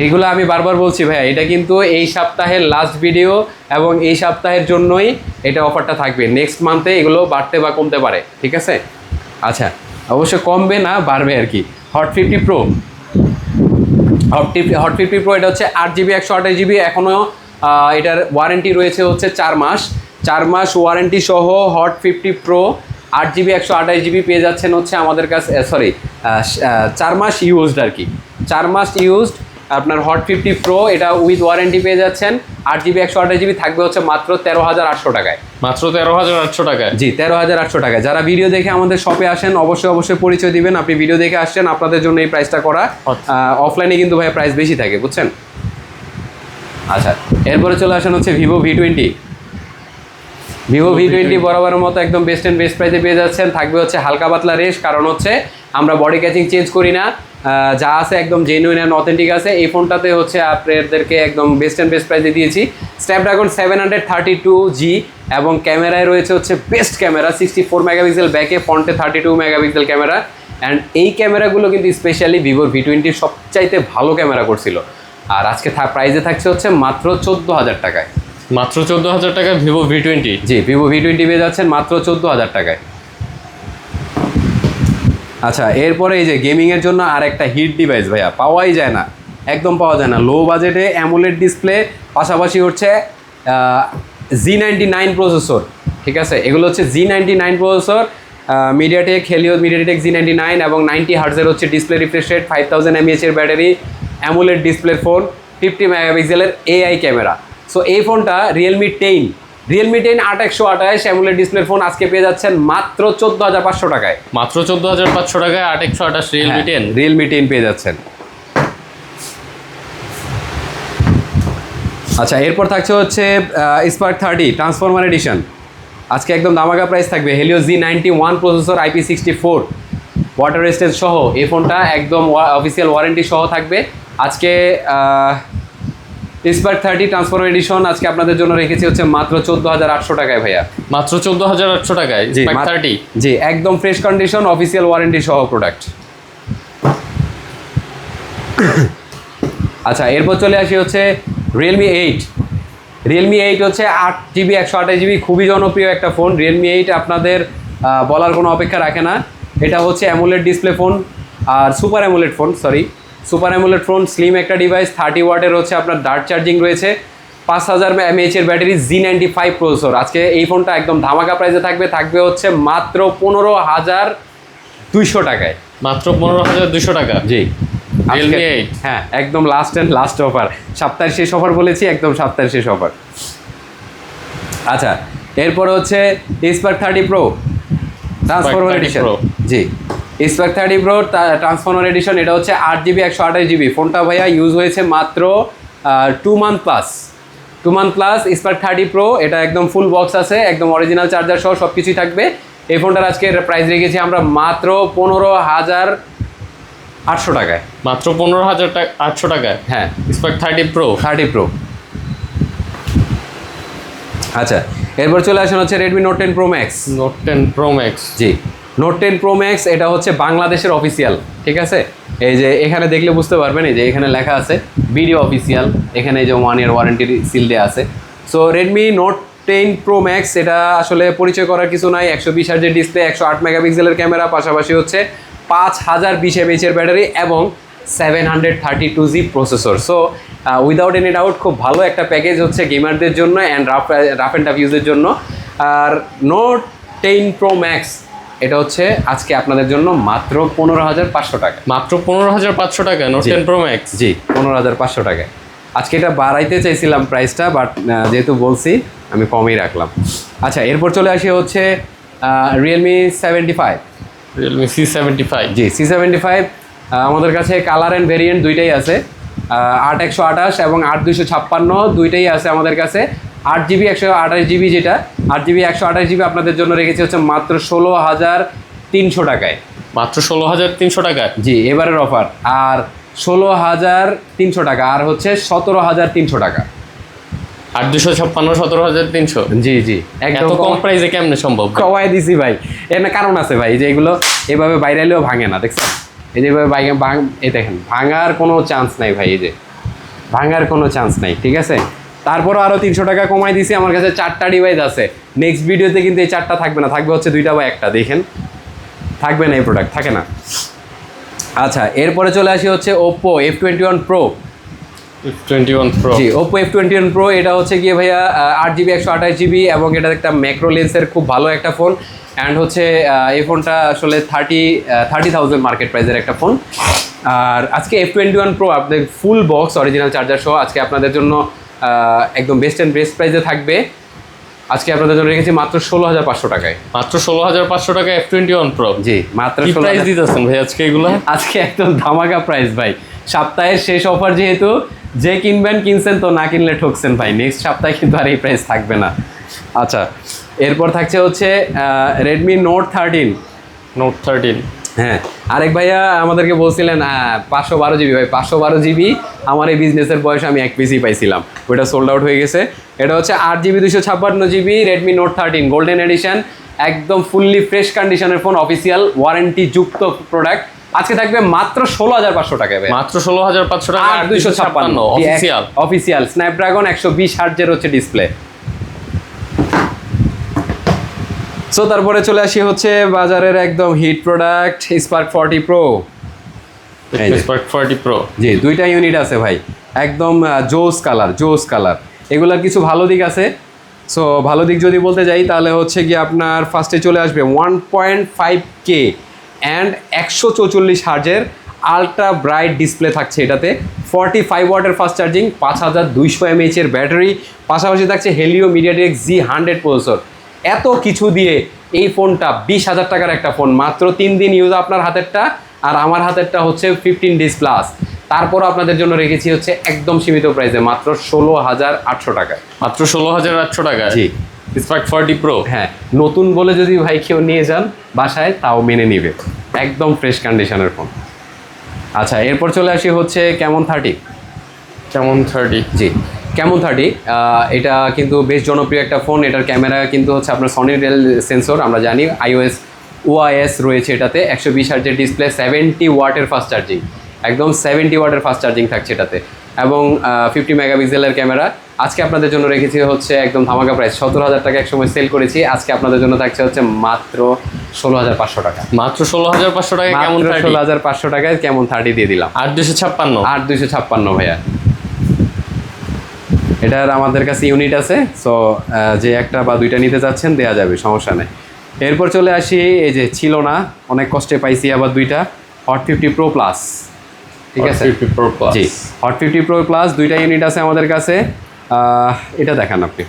এইগুলো আমি বারবার বলছি ভাইয়া, এটা কিন্তু এই সপ্তাহের লাস্ট ভিডিও, এবং এই সপ্তাহের জন্যই এটা অফারটা থাকবে। নেক্সট মান্থে এগুলো বাড়তে বা কমতে পারে, ঠিক আছে? আচ্ছা, অবশ্য কমবে না, বাড়বে আর কি। হট 50 প্রো, হট 50 প্রো এটা হচ্ছে 8GB 128GB, এখনও এটার ওয়ারেন্টি রয়েছে হচ্ছে 4 মাস। 4 মাস ওয়ারেন্টি সহ হট 50 প্রো 8GB 128GB পেয়ে যাচ্ছেন হচ্ছে আমাদের কাছে, 4 মাস ইউজড আর কি, 4 মাস ইউজড আপনার হট 50 প্রো, এটা উইথ ওয়ারেন্টি পেয়ে যাচ্ছেন। 8GB 128GB থাকবে হচ্ছে মাত্র 13,800 টাকায়। মাত্র 13,800 টাকায়। জি, 13,800 টাকায়। যারা ভিডিও দেখে আমাদের শপে আসেন, অবশ্যই পরিচয় দিবেন, আপনি ভিডিও দেখে আসছেন, আপনাদের জন্য এই প্রাইসটা করা। অফলাইনে কিন্তু ভাই প্রাইস বেশি থাকে, বুঝছেন? আচ্ছা, এরপরে চলে আসেন হচ্ছে ভিভো V20। ভিভো V20 বরাবরের মতো একদম বেস্ট অ্যান্ড বেস্ট প্রাইসে পেয়ে যাচ্ছেন। থাকবে হচ্ছে হালকা পাতলা রেশ, কারণ হচ্ছে আমরা বডি ক্যাচিং চেঞ্জ করি না, যা আছে একদম জেনুইন অ্যান্ড অথেন্টিক আছে। এই ফোনটাতে হচ্ছে আপনাদেরকে একদম বেস্ট অ্যান্ড বেস্ট প্রাইসে দিয়েছি। স্ন্যাপড্রাগন 732G, এবং ক্যামেরায় রয়েছে হচ্ছে বেস্ট ক্যামেরা, 64 মেগাপিক্সেল ব্যাকে, ফ্রন্টে 32 মেগাপিক্সেল ক্যামেরা। অ্যান্ড এই ক্যামেরাগুলো কিন্তু স্পেশালি ভিভোর V20 সবচাইতে ভালো ক্যামেরা করছিল। আর আজকে প্রাইসে থাকছে হচ্ছে মাত্র 14,000 টাকায়। মাত্র 14,000 টাকায় ভিভো V20। জি, ভিভো V20 পেয়ে যাচ্ছেন মাত্র 14,000 টাকায়। আচ্ছা, এরপরে এই যে গেমিংয়ের জন্য আর একটা হিট ডিভাইস ভাইয়া, পাওয়াই যায় না, একদম পাওয়া যায় না। লো বাজেটে অ্যামোলেড ডিসপ্লে, পাশাপাশি হচ্ছে G99 প্রসেসর, ঠিক আছে? এগুলো হচ্ছে G99 processor, MediaTek Helio MediaTek Z99 এবং 90 হার্জের হচ্ছে ডিসপ্লে রিফ্রেশ রেট, 5000 mAh এর ব্যাটারি, অ্যামোলেড ডিসপ্লে ফোন, 50 মেগাপিক্সেলের AI ক্যামেরা। সো এই ফোনটা রিয়েলমি 10 8128 অ্যামোলেড ডিসপ্লে ফোন আজকে পেয়ে যাচ্ছেন মাত্র 14500 টাকায়। মাত্র 14500 টাকায় 8128 রিয়েলমি 10। রিয়েলমি 10 পেয়ে যাচ্ছেন। আচ্ছা, এরপর থাকছে হচ্ছে স্পার্ক 30 ট্রান্সফরমার এডিশন। আজকে একদম দামাকা প্রাইস থাকবে। Helio Z91 processor, IP64 water resistance সহ এই ফোনটা একদম অফিসিয়াল ওয়ারেন্টি সহ থাকবে। আজকে স্পার্ক 30 ট্রান্সফরমার এডিশন আজকে আপনাদের জন্য রেখেছি হচ্ছে মাত্র 14800 টাকায় ভাইয়া। মাত্র 14800 টাকায় স্পার্ক 30। জি, একদম ফ্রেশ কন্ডিশন অফিসিয়াল ওয়ারেন্টি সহ প্রোডাক্ট। আচ্ছা, এরপর চলে আসি হচ্ছে রিয়েলমি 8 হচ্ছে 8GB 128GB, খুবই জনপ্রিয় একটা ফোন। রিয়েলমি 8 আপনাদের বলার কোনো অপেক্ষা রাখে না। এটা হচ্ছে অ্যামোলেড ডিসপ্লে ফোন আর সুপার অ্যামোলেড ফোন, স্লিম একটা ডিভাইস, 30 ওয়াটের হচ্ছে আপনার ডার্ট চার্জিং রয়েছে, 5000 mAh এর ব্যাটারি, Z95 প্রসেসর। আজকে এই ফোনটা একদম ধামাকা প্রাইসে থাকবে হচ্ছে মাত্র 15200 টাকায়। মাত্র 15200 টাকা। জি, রিয়েলমি 8। হ্যাঁ, একদম লাস্ট অফার, সপ্তাহের শেষ অফার বলেছি, একদম সপ্তাহের শেষ অফার। আচ্ছা, এরপর হচ্ছে স্পার্ক 30 প্রো ট্রান্সফরমার এডিশন। জি, স্পার্ক 30 প্রো ট্রান্সফরমার এডিশন, এটা হচ্ছে 8GB 128GB। ফোনটা ভাইয়া ইউজ হয়েছে মাত্র 2 মান্থ প্লাস। স্পার্ক 30 প্রো এটা একদম ফুল বক্স আছে, একদম অরিজিনাল চার্জার সহ সব কিছুই থাকবে। এই ফোনটার আজকে প্রাইস রেখেছি আমরা মাত্র 15800 টাকায়। মাত্র 15800 টাকায়। হ্যাঁ, স্পার্ক 30 প্রো। আচ্ছা, এরপর চলে আসেন হচ্ছে রেডমি নোট 10 প্রো ম্যাক্স। জি, নোট 10 প্রো ম্যাক্স এটা হচ্ছে বাংলাদেশের অফিসিয়াল, ঠিক আছে? এই যে এখানে দেখলে বুঝতে পারবেন, এই যে এখানে লেখা আছে ভিডিও অফিসিয়াল, এখানে এই যে 1 ইয়ার ওয়ারেন্টির সিল দেওয়া আছে। So Redmi note 10 pro max এটা আসলে পরিচয় করার কিছু নাই। 120 হার্জের ডিসপ্লে, 108 মেগাপিক্সেলের ক্যামেরা, পাশাপাশি হচ্ছে 5020 mAh এর ব্যাটারি এবং 732GB processor. So without any doubt খুব ভালো একটা প্যাকেজ হচ্ছে গেমারদের জন্য অ্যান্ড রাফ অ্যান্ড টাফ ইউজের জন্য। আর নোট 10 প্রো ম্যাক্স এটা হচ্ছে আজকে আপনাদের জন্য মাত্র 15500 টাকা। মাত্র 15500 টাকা নোট 10 প্রো ম্যাক্স। জি, 15500 টাকায়। আজকে এটা বাড়াইতে চাইছিলাম প্রাইসটা, বাট যেহেতু বলছি আমি কমই রাখলাম। আচ্ছা, এরপর চলে আসি হচ্ছে রিয়েলমি C75। জি, C75 আমাদের কাছে কালার অ্যান্ড ভেরিয়েন্ট দুইটাই আছে, 8128 এবং 8256 দুইটাই আছে আমাদের কাছে। 8GB 128GB যেটা 8GB 128GB আপনাদের জন্য রেখেছি হচ্ছে মাত্র 16300 টাকায়। মাত্র 16300 টাকায়। জি, এবারের অফার। আর 16300 টাকা আর হচ্ছে 17300 টাকা। 8256 17300। জি, একদম কম প্রাইসে কেমনে সম্ভব? কমাই দিছি ভাই, এর না কারণ আছে ভাই, যে এগুলো এভাবে বাইরেলেও ভাঙে না, দেখছেন? এই যে এভাবে এই দেখেন, ভাঙার কোনো চান্স নাই ভাই, এই যে ভাঙার কোনো চান্স নাই, ঠিক আছে? তারপরও আরও 300 টাকা কমাই দিছি। আমার কাছে 4টা ডিভাইস আছে, নেক্সট ভিডিওতে কিন্তু এই 4টা থাকবে না, থাকবে হচ্ছে 2টা বা 1টা। দেখেন, থাকবে না, এই প্রোডাক্ট থাকে না। আচ্ছা, এরপরে চলে আসি হচ্ছে ওপ্পো F21 প্রো। জি, ওপ্পো F21 প্রো এটা হচ্ছে গিয়ে ভাইয়া 8GB 128GB এবং এটা একটা ম্যাক্রো লেন্সের খুব ভালো একটা ফোন। অ্যান্ড হচ্ছে এই ফোনটা আসলে 30,000 মার্কেট প্রাইসের একটা ফোন। আর আজকে F21 প্রো আপনাদের ফুল বক্স অরিজিনাল চার্জার সহ আজকে আপনাদের জন্য একদম বেস্ট প্রাইসে থাকবে। আজকে আপনাদের জন্য রেখেছি মাত্র 16500 টাকায়। মাত্র 16500 টাকা F21 প্রো। জি, মাত্র কি প্রাইস দিতেছেন ভাই আজকে এগুলো? আজকে একদম ধামাকা প্রাইস ভাই, সপ্তাহের শেষ অফার যেহেতু, যে কিনছেন, তো না কিনলে ঠকছেন ভাই। নেক্সট সপ্তাহে কিন্তু আর এই প্রাইস থাকবে না। আচ্ছা, এরপর থাকছে হচ্ছে রেডমি নোট 13। হ্যাঁ, আরেক ভাইয়া আমাদেরকে বলছিলেন 512GB ভাই, 512GB আমার এই বিজনেসের বয়সে আমি 1 পিসই পাইছিলাম, ওইটা সোল্ড আউট হয়ে গেছে। এটা হচ্ছে 8GB 256GB Redmi note 13 golden addition, একদম ফুললি ফ্রেশ কন্ডিশনের ফোন, অফিসিয়াল ওয়ারেন্টি যুক্ত প্রোডাক্ট। আজকে থাকবে মাত্র 16500 টাকায় ভাই। মাত্র 16500 টাকা 8256 অফিসিয়াল স্ন্যাপড্রাগন 120 হার্টজের হচ্ছে ডিসপ্লে। সো তারপরে চলে আসি হচ্ছে বাজারের একদম হিট প্রোডাক্ট স্পার্ক 40 প্রো। জি, 2টা ইউনিট আছে ভাই, একদম জোস কালার। এগুলার কিছু ভালো দিক আছে, সো ভালো দিক যদি বলতে যাই তাহলে হচ্ছে কি আপনার ফার্স্টে চলে আসবে 1.5K অ্যান্ড 144 হার্জের আলট্রা ব্রাইট ডিসপ্লে থাকছে এটাতে, 45 ওয়াটের ফাস্ট চার্জিং, 5200 mAh-এর ব্যাটারি, পাশাপাশি থাকছে হেলিও মিডিয়াটেক Z100 প্রসেসর। এত কিছু দিয়ে এই ফোনটা 20,000 টাকার একটা ফোন, মাত্র 3 দিন ইউজ আপনার হাতেরটা, আর আমার হাতেরটা হচ্ছে 15 ডেজ প্লাস। তারপর আপনাদের জন্য রেখেছি হচ্ছে একদম সীমিত প্রাইসে মাত্র 16,800 টাকায়। মাত্র 16,800 টাকায় জি স্পার্ক 40 প্রো। হ্যাঁ, নতুন বলে যদি ভাই কেউ নিয়ে যান বাসায় তাও মেনে নিবে, একদম ফ্রেশ কন্ডিশনের ফোন। আচ্ছা, এরপর চলে আসি হচ্ছে ক্যামন 30। কেমন 30? জি, ক্যামন 30 এটা কিন্তু বেশ জনপ্রিয় একটা ফোন। এটার ক্যামেরা কিন্তু হচ্ছে আপনার সনি রেল সেন্সর, আমরা জানি iOS OIS রয়েছে এটাতে, 120 হার্জের ডিসপ্লে, 70 ওয়াটের ফাস্ট চার্জিং, একদম 70 ওয়াটের ফাস্ট চার্জিং থাকছে এটাতে, এবং 50 মেগাপিক্সেলের ক্যামেরা। আজকে আপনাদের জন্য রেখেছি হচ্ছে একদম ধামাকা প্রাইস, 17,000 টাকা একসময় সেল করেছি, আজকে আপনাদের জন্য থাকছে হচ্ছে মাত্র 16,500 টাকা। মাত্র 16,500 টাকায় কেমন 30? 16,500 টাকায় কেমন 30 দিয়ে দিলাম। 8,256। 8,256 ভাইয়া। এটার আমাদের কাছে ইউনিট আছে, সো যে একটা বা দুইটা নিতে চাচ্ছেন দেওয়া যাবে, সমস্যা নেই। এরপর চলে আসি, এই যে ছিল না, অনেক কষ্টে পাইছি আবার দুইটা হট 50 প্রো প্লাস। ঠিক আছে, 50 প্রো প্লাস। জি, হট 50 প্রো প্লাস দুইটা ইউনিট আছে আমাদের কাছে। এটা দেখান আপনি,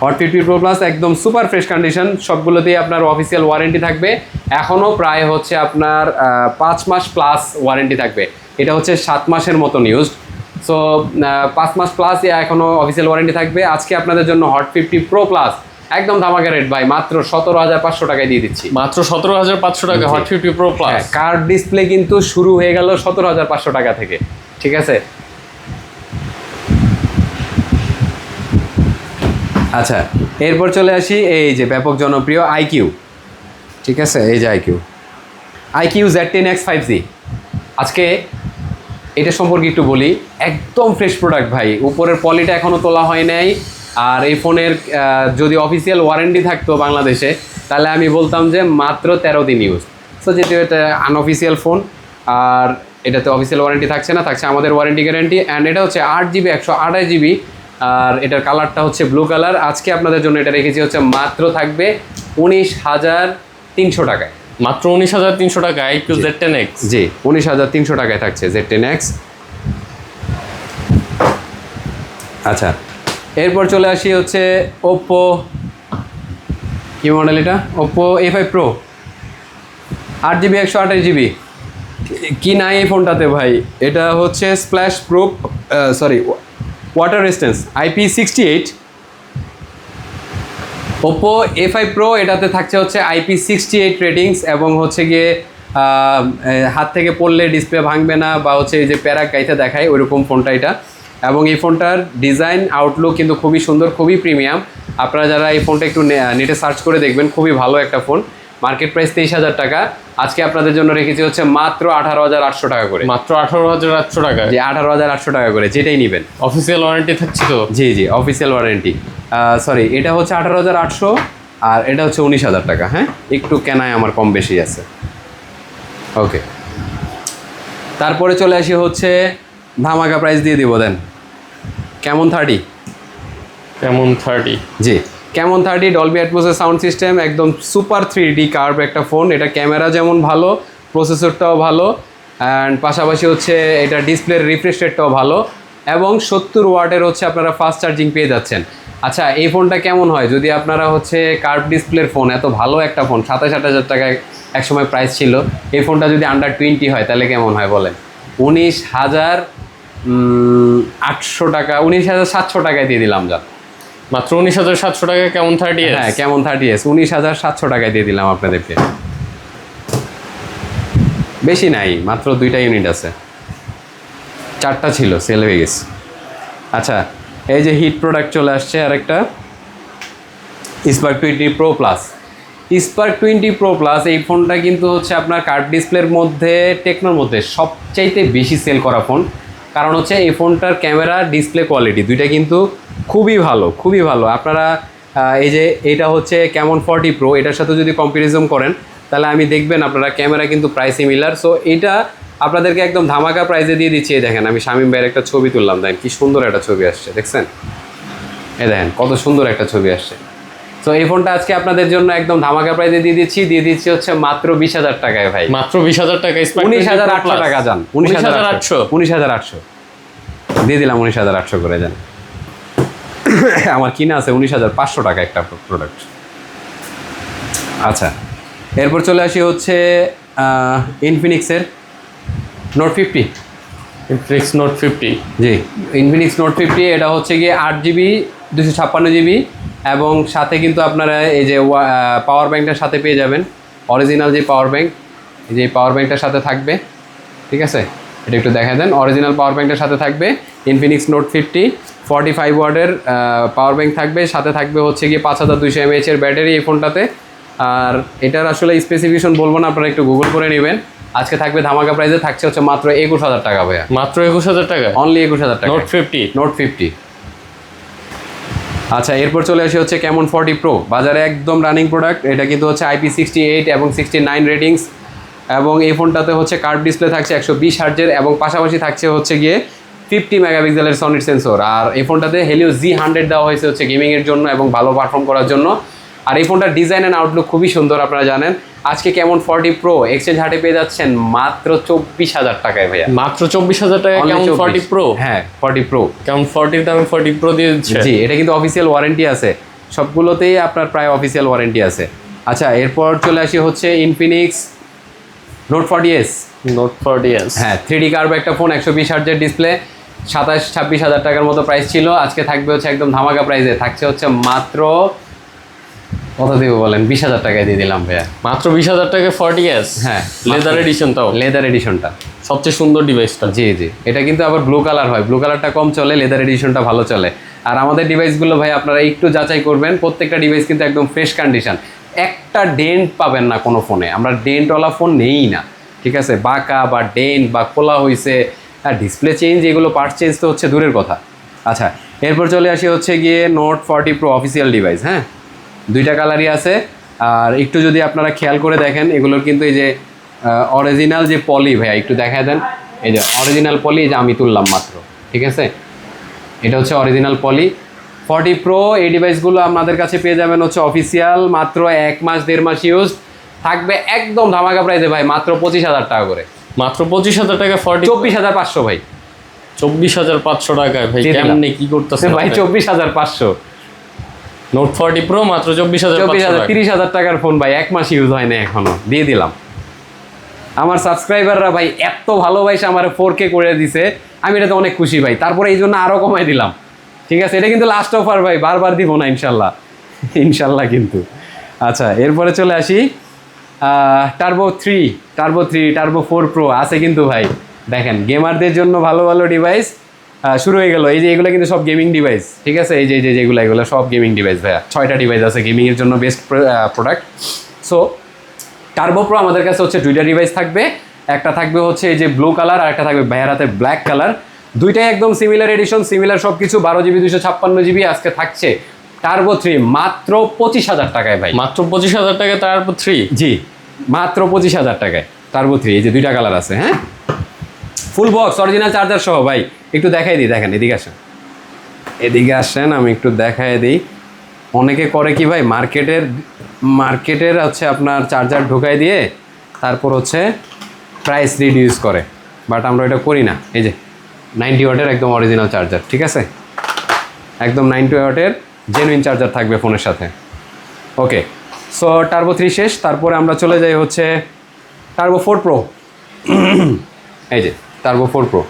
হট 50 প্রো প্লাস একদম সুপার ফ্রেশ কন্ডিশন, সবগুলোতেই আপনার অফিসিয়াল ওয়ারেন্টি থাকবে, এখনও প্রায় হচ্ছে আপনার 5 মাস প্লাস ওয়ারেন্টি থাকবে। এটা হচ্ছে 7 মাসের মতন ইউজড, সো 5 মাস প্লাস এখনও অফিসিয়াল ওয়ারেন্টি থাকবে। আজকে আপনাদের জন্য হট 50 প্রো প্লাস একদম ধামাকা রেট ভাই, মাত্র 17,500 টাকায় দিয়ে দিচ্ছি। মাত্র 17,500 টাকা hot 50 pro plus. Card display কিন্তু শুরু হয়ে গেল 17,500 টাকা থেকে, ঠিক আছে। আচ্ছা, এরপর চলে আসি এই যে ব্যাপক জনপ্রিয় আইকিউ। ঠিক আছে, এই যে আইকিউ Z10X 5G। আজকে এটা সম্পর্কে একটু বলি, একদম ফ্রেশ প্রোডাক্ট ভাই, উপরের পলিটা এখনও তোলা হয় নাই। আর এই ফোনের যদি অফিসিয়াল ওয়ারেন্টি থাকতো বাংলাদেশে তাহলে আমি বলতাম যে মাত্র 13 দিন ইউজ। সো যেহেতু এটা আনঅফিসিয়াল ফোন আর এটাতে অফিসিয়াল ওয়ারেন্টি থাকছে না, থাকছে আমাদের ওয়ারেন্টি গ্যারান্টি। অ্যান্ড এটা হচ্ছে 8GB 128GB, আর এটার কালারটা হচ্ছে ব্লু কালার। আজকে আপনাদের জন্য এটা রেখেছি হচ্ছে মাত্র থাকবে 19,300 টাকায়। মাত্র 19,300 টাকা আইকিউ Z10X। জি, 19,300 টাকায় থাকছে Z10X। আচ্ছা, এরপর চলে আসি হচ্ছে ওপ্পো, কি মডেল এটা, Oppo A5 Pro, 8GB 128GB। কি নাই এই ফোনটাতে ভাই, এটা হচ্ছে splash proof, water resistance IP68। Oppo A5 Pro এটাতে থাকছে হচ্ছে IP68 রেটিংস, এবং হচ্ছে গিয়ে হাত থেকে পড়লে ডিসপ্লে ভাঙবে না, বা হচ্ছে এই যে প্যারা গাইতে দেখায় ওইরকম ফোনটা এটা। এবং এই ফোনটার ডিজাইন আউটলুক কিন্তু খুবই সুন্দর, খুবই প্রিমিয়াম। আপনারা যারা এই ফোনটা একটু নেটে সার্চ করে দেখবেন, খুবই ভালো একটা ফোন। মার্কেট প্রাইস 23,000 টাকা, আজকে আপনাদের জন্য রেখেছি হচ্ছে মাত্র 18,800 টাকা করে। মাত্র 18,800 টাকা। জি, 18,800 টাকা করে, যেটাই নেবেন। অফিসিয়াল ওয়ারেন্টি থাকছে তো? জি জি, অফিসিয়াল ওয়ারেন্টি। এটা হচ্ছে 18,800 আর এটা হচ্ছে 19,000 টাকা। হ্যাঁ, একটু কেনায় আমার কম বেশি আছে। ওকে, তারপরে চলে আসি হচ্ছে ধামাকা প্রাইস দিয়ে দিব, দেন কেমন 30। কেমন 30? জি, কেমন 30 ডলবি অ্যাটমসের সাউন্ড সিস্টেম, একদম সুপার 3D কার্ভ একটা ফোন। এটা ক্যামেরা যেমন ভালো, প্রসেসরটাও ভালো, অ্যান্ড পাশাপাশি হচ্ছে এটা ডিসপ্লের রিফ্রেশ রেটটাও ভালো, এবং 70 ওয়াটের হচ্ছে আপনারা ফাস্ট চার্জিং পেয়ে যাচ্ছেন। আচ্ছা, এই ফোনটা কেমন হয় যদি আপনারা হচ্ছে কার্ভ ডিসপ্লের ফোন, এত ভালো একটা ফোন, 27,000 টাকায় একসময় প্রাইস ছিল, এই ফোনটা যদি আন্ডার 20 হয় তাহলে কেমন হয় বলেন? 19,800 টাকা, 19,700 টাকায় দিয়ে দিলাম যা। মাত্র 19,700 টাকায় কেমন 30s? হ্যাঁ, কেমন 30s 19,700 টাকায় দিয়ে দিলাম আপনাদেরকে। বেশি নাই, মাত্র 2টা ইউনিট আছে, 4টা ছিল, সেল হয়ে গেছে। আচ্ছা, এই যে হিট প্রোডাক্ট চলে আসছে আরেকটা, spark 20 pro plus. Spark 20 pro plus এই ফোনটা কিন্তু হচ্ছে আপনার কার্ভ ডিসপ্লের মধ্যে, টেকনোর মধ্যে সবচাইতে বেশি সেল করা ফোন। কারণ হচ্ছে এই ফোনটার ক্যামেরা, ডিসপ্লে কোয়ালিটি দুইটা কিন্তু খুবই ভালো, খুবই ভালো। আপনারা এই যে এটা হচ্ছে কেমন 40 প্রো, এটার সাথে যদি কম্পারিজন করেন তাহলে আমি দেখবেন আপনারা ক্যামেরা কিন্তু প্রায় সিমিলার। সো এটা আপনাদেরকে একদম ধামাকা প্রাইসে দিয়ে দিচ্ছি। এই দেখেন, আমি শামীম ভাইয়ের একটা ছবি তুললাম, দেখেন কি সুন্দর একটা ছবি আসছে, দেখছেন? এই দেখেন কত সুন্দর একটা ছবি আসছে। তো এই ফোনটা আজকে আপনাদের জন্য একদম ধামাকা প্রাইজে দিয়ে দিচ্ছি হচ্ছে মাত্র 20,000 টাকায় ভাই। মাত্র 20,000 টাকা, 19,800 টাকা যান, 19,800 19,800 দিয়ে দিলাম, 19,800 করে যান। আমার কিনা আছে 19,500 টাকা একটা প্রোডাক্ট। আচ্ছা, এরপর চলে আসি হচ্ছে ইনফিনিক্সের নোট 50। Infinix note 50। জি, ইনফিনিক্স নোট 50, এটা হচ্ছে গিয়ে 8GB 256GB, এবং সাথে কিন্তু আপনারা এই যে পাওয়ার ব্যাঙ্কটার সাথে পেয়ে যাবেন, অরিজিনাল যে পাওয়ার ব্যাঙ্ক, এই যে পাওয়ার ব্যাঙ্কটার সাথে থাকবে, ঠিক আছে? এটা একটু দেখা দেন, অরিজিনাল পাওয়ার ব্যাঙ্কটার সাথে থাকবে ইনফিনিক্স নোট 50, 45 ওয়াটের পাওয়ার ব্যাঙ্ক থাকবে, সাথে থাকবে হচ্ছে গিয়ে 5200 mAh এর ব্যাটারি এই ফোনটাতে। আর এটার আসলে স্পেসিফিকেশন বলবো না, আপনারা একটু গুগল করে নেবেন। আজকে থাকবে ধামাকা প্রাইসে, থাকছে হচ্ছে মাত্র 21,000 টাকা ভাইয়া, মাত্র 21,000 টাকা, অনলি 21,000 টাকা নোট 50। নোট 50। আচ্ছা, এরপর চলে আসি হচ্ছে ক্যামন 40 প্রো, বাজারে একদম রানিং প্রোডাক্ট। এটা কিন্তু হচ্ছে IP68 এবং 69 রেটিংস, এবং এই ফোনটাতে হচ্ছে কার্ভ ডিসপ্লে থাকছে 120 হার্জের, এবং পাশাপাশি থাকছে হচ্ছে গিয়ে 50 মেগাপিক্সেলের সনিড সেন্সর। আর এই ফোনটাতে হেলিও G100 দেওয়া হয়েছে হচ্ছে গেমিংয়ের জন্য এবং ভালো পারফর্ম করার জন্য। আর এই ফোনটার ডিজাইন অ্যান্ড আউটলুক খুবই সুন্দর, আপনারা জানেন। আজকে কেমন 40 প্রো এক্সচেঞ্জ হাটে পেয়ে যাচ্ছেন মাত্র 24,000 টাকায় ভাইয়া, মাত্র 24,000 টাকা কেমন 40 প্রো। হ্যাঁ, 40 প্রো কেমন 40 দামে 40 প্রো দিয়ে দিচ্ছে। জি, এটা কিন্তু অফিসিয়াল ওয়ারেন্টি আছে, সবগুলোতেই আপনার প্রায় অফিসিয়াল ওয়ারেন্টি আছে। আচ্ছা, এরপর চলে আসি হচ্ছে Infinix note 40s। Note 40s, হ্যাঁ, 3D কার্ভ একটা ফোন, 120 হার্জের ডিসপ্লে, 27-26,000 টাকার মতো প্রাইস ছিল। আজকে থাকবে হচ্ছে একদম ধামাকা প্রাইসে, থাকছে হচ্ছে মাত্র কত দেবো বলেন, 20,000 টাকায় দিয়ে দিলাম ভাইয়া, মাত্র 20,000 টাকা 40s। হ্যাঁ, লেদার এডিশন, তাও লেদার এডিশনটা সবচেয়ে সুন্দর ডিভাইসটা। জি জি, এটা কিন্তু আবার ব্লু কালার হয়, ব্লু কালারটা কম চলে, লেদার এডিশনটা ভালো চলে। আর আমাদের ডিভাইসগুলো ভাই আপনারা একটু যাচাই করবেন, প্রত্যেকটা ডিভাইস কিন্তু একদম ফ্রেশ কন্ডিশন, একটা ডেন্ট পাবেন না কোনো ফোনে, আমরা ডেন্টওয়ালা ফোন নেই না, ঠিক আছে? বাঁকা বা ডেন্ট বা খোলা হয়েছে, আর ডিসপ্লে চেঞ্জ, এগুলো পার্ট চেঞ্জ তো হচ্ছে দূরের কথা। আচ্ছা, এরপর চলে আসি হচ্ছে গিয়ে নোট 40 প্রো অফিসিয়াল ডিভাইস। হ্যাঁ, দুইটা কালারই আছে। আর একটু যদি আপনারা খেয়াল করে দেখেন, এগুলোর কিন্তু এই যে অরিজিনাল যে পলি, ভাইয়া একটু দেখায় দেন, এই যে অরিজিনাল পলি, যে আমি তুললাম মাত্র, ঠিক আছে? এটা হচ্ছে অরিজিনাল পলি 40 প্রো। এই ডিভাইসগুলো আপনাদের কাছে পেয়ে যাবেন হচ্ছে অফিসিয়াল মাত্র 1 মাস 1.5 মাস ইউজ, থাকবে একদম ধামাকা প্রাইসে ভাই, মাত্র 25,000 টাকা করে, মাত্র 25,000 টাকা 40, 24,500 ভাই, 24,500 টাকায় ভাই। দিয়ে দিলাম। কেমনে কি করতেছে ভাই 24,500, নোট 40 প্রো মাত্র 24,500 30,000 টাকার ফোন ভাই, 1 মাস ইউজ হয় না এখনো, দিয়ে দিলাম। আমার সাবস্ক্রাইবাররা ভাই এত ভালোবাসে আমার 4K করে দিছে, আমি এটাতে অনেক খুশি ভাই, তারপরে এই জন্য আরও কমাই দিলাম, ঠিক আছে? এটা কিন্তু লাস্ট অফার ভাই, বারবার দিব না ইনশাল্লাহ, ইনশাল্লাহ কিন্তু। আচ্ছা, এরপরে চলে আসি টার্বো 3, টার্বো 4 প্রো আছে কিন্তু ভাই, দেখেন গেমারদের জন্য ভালো ভালো ডিভাইস শুরু হয়ে গেল। এই যে এগুলো কিন্তু সব গেমিং ডিভাইস, ঠিক আছে? এই যে যেগুলো, এগুলো সব গেমিং ডিভাইস ভাইয়া, 6টা ডিভাইস আছে গেমিংয়ের জন্য best product. So turbo pro আমাদের কাছে হচ্ছে 2টা ডিভাইস থাকবে, একটা থাকবে হচ্ছে এই যে ব্লু কালার, আর একটা থাকবে ভাইয়ার হাতে ব্ল্যাক কালার, দুইটাই একদম সিমিলার এডিশন, সিমিলার সব কিছু, 12GB 256GB। আজকে থাকছে টার্বো 3 মাত্র 25,000 টাকায় ভাই, মাত্র 25,000 টাকা টার্বো 3। জি, মাত্র 25,000 টাকায় টার্বো 3। এই যে 2টা কালার আছে, হ্যাঁ, ফুল বক্স অরিজিনাল চার্জার সহ ভাই। একটু দেখাই দিই, দেখেন, এদিকে আসেন, এদিকে আসেন, আমি একটু দেখাই দিই। অনেকে করে কি ভাই, মার্কেটের হচ্ছে আপনার চার্জার ঢোকাই দিয়ে তারপর হচ্ছে প্রাইস রিডিউস করে, বাট আমরা এটা করি না। এই যে 90 ওয়াটের একদম অরিজিনাল চার্জার, ঠিক আছে? একদম 90 ওয়াটের জেনুইন চার্জার থাকবে ফোনের সাথে। ওকে, সো টার্বো 3 শেষ, তারপরে আমরা চলে যাই হচ্ছে টার্বো 4 প্রো। এই যে টার্বো 4 প্রো,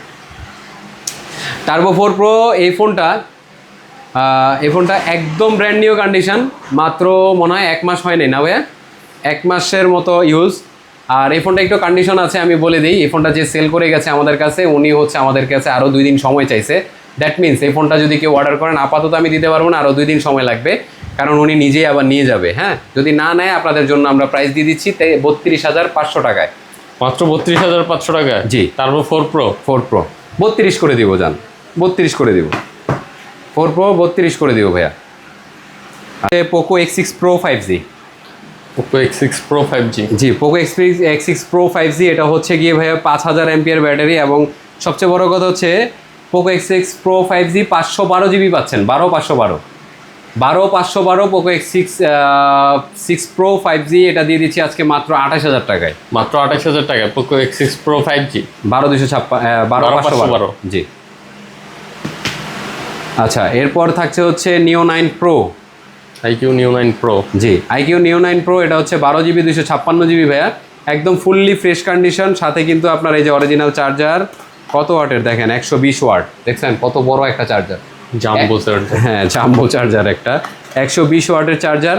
টার্বো 4 প্রো এই ফোনটা একদম ব্র্যান্ড নিউ কন্ডিশন, মাত্র মনে হয় 1 মাস হয়নি না ভাইয়া, 1 মাসের মতো ইউজ। আর এই ফোনটা একটু কন্ডিশন আছে, আমি বলে দিই, এই ফোনটা যে সেল করে গেছে আমাদের কাছে, উনি হচ্ছে আমাদের কাছে আরও 2 দিন সময় চাইছে। দ্যাট মিনস এই ফোনটা যদি কেউ অর্ডার করেন, আপাতত আমি দিতে পারবো না, আরও 2 দিন সময় লাগবে, কারণ উনি নিজেই আবার নিয়ে যাবে। হ্যাঁ, যদি না নেয় আপনাদের জন্য আমরা প্রাইস দিয়ে দিচ্ছি 32,500 টাকায়, মাত্র 32,500 টাকা। জি, টার্বো 4 প্রো, 4 প্রো 32 করে দিব, যান 32 করে দিব, 4 প্রো 32 করে দিব ভাইয়া। Poco X6 Pro 5G, Poco X6 Pro 5G। জি, পোকো X6 Pro 5G, এটা হচ্ছে গিয়ে ভাইয়া 5000 এমপিআর ব্যাটারি, এবং সবচেয়ে বড় কথা হচ্ছে Poco X6 Pro 5G 512GB পাচ্ছেন, 512 12512 পোকো X6 Pro 5G এটা দিয়ে দিচ্ছি আজকে মাত্র 28000 টাকায়। মাত্র 28000 টাকায় পোকো X6 Pro 5G 12512 জি। আচ্ছা, এরপর থাকছে হচ্ছে Neo 9 Pro, IQ Neo 9 Pro জি IQ Neo 9 Pro, এটা হচ্ছে 12GB 256GB ভাইয়া, একদম ফুললি ফ্রেশ কন্ডিশন, সাথে কিন্তু আপনার এই যে অরিজিনাল চার্জার, কত ওয়াটের দেখেন, 120 ওয়াট, দেখছেন কত বড় একটা চার্জার, জাম্বো চার্জার, হ্যাঁ জাম্বো চার্জার একটা 120 ওয়াটের চার্জার,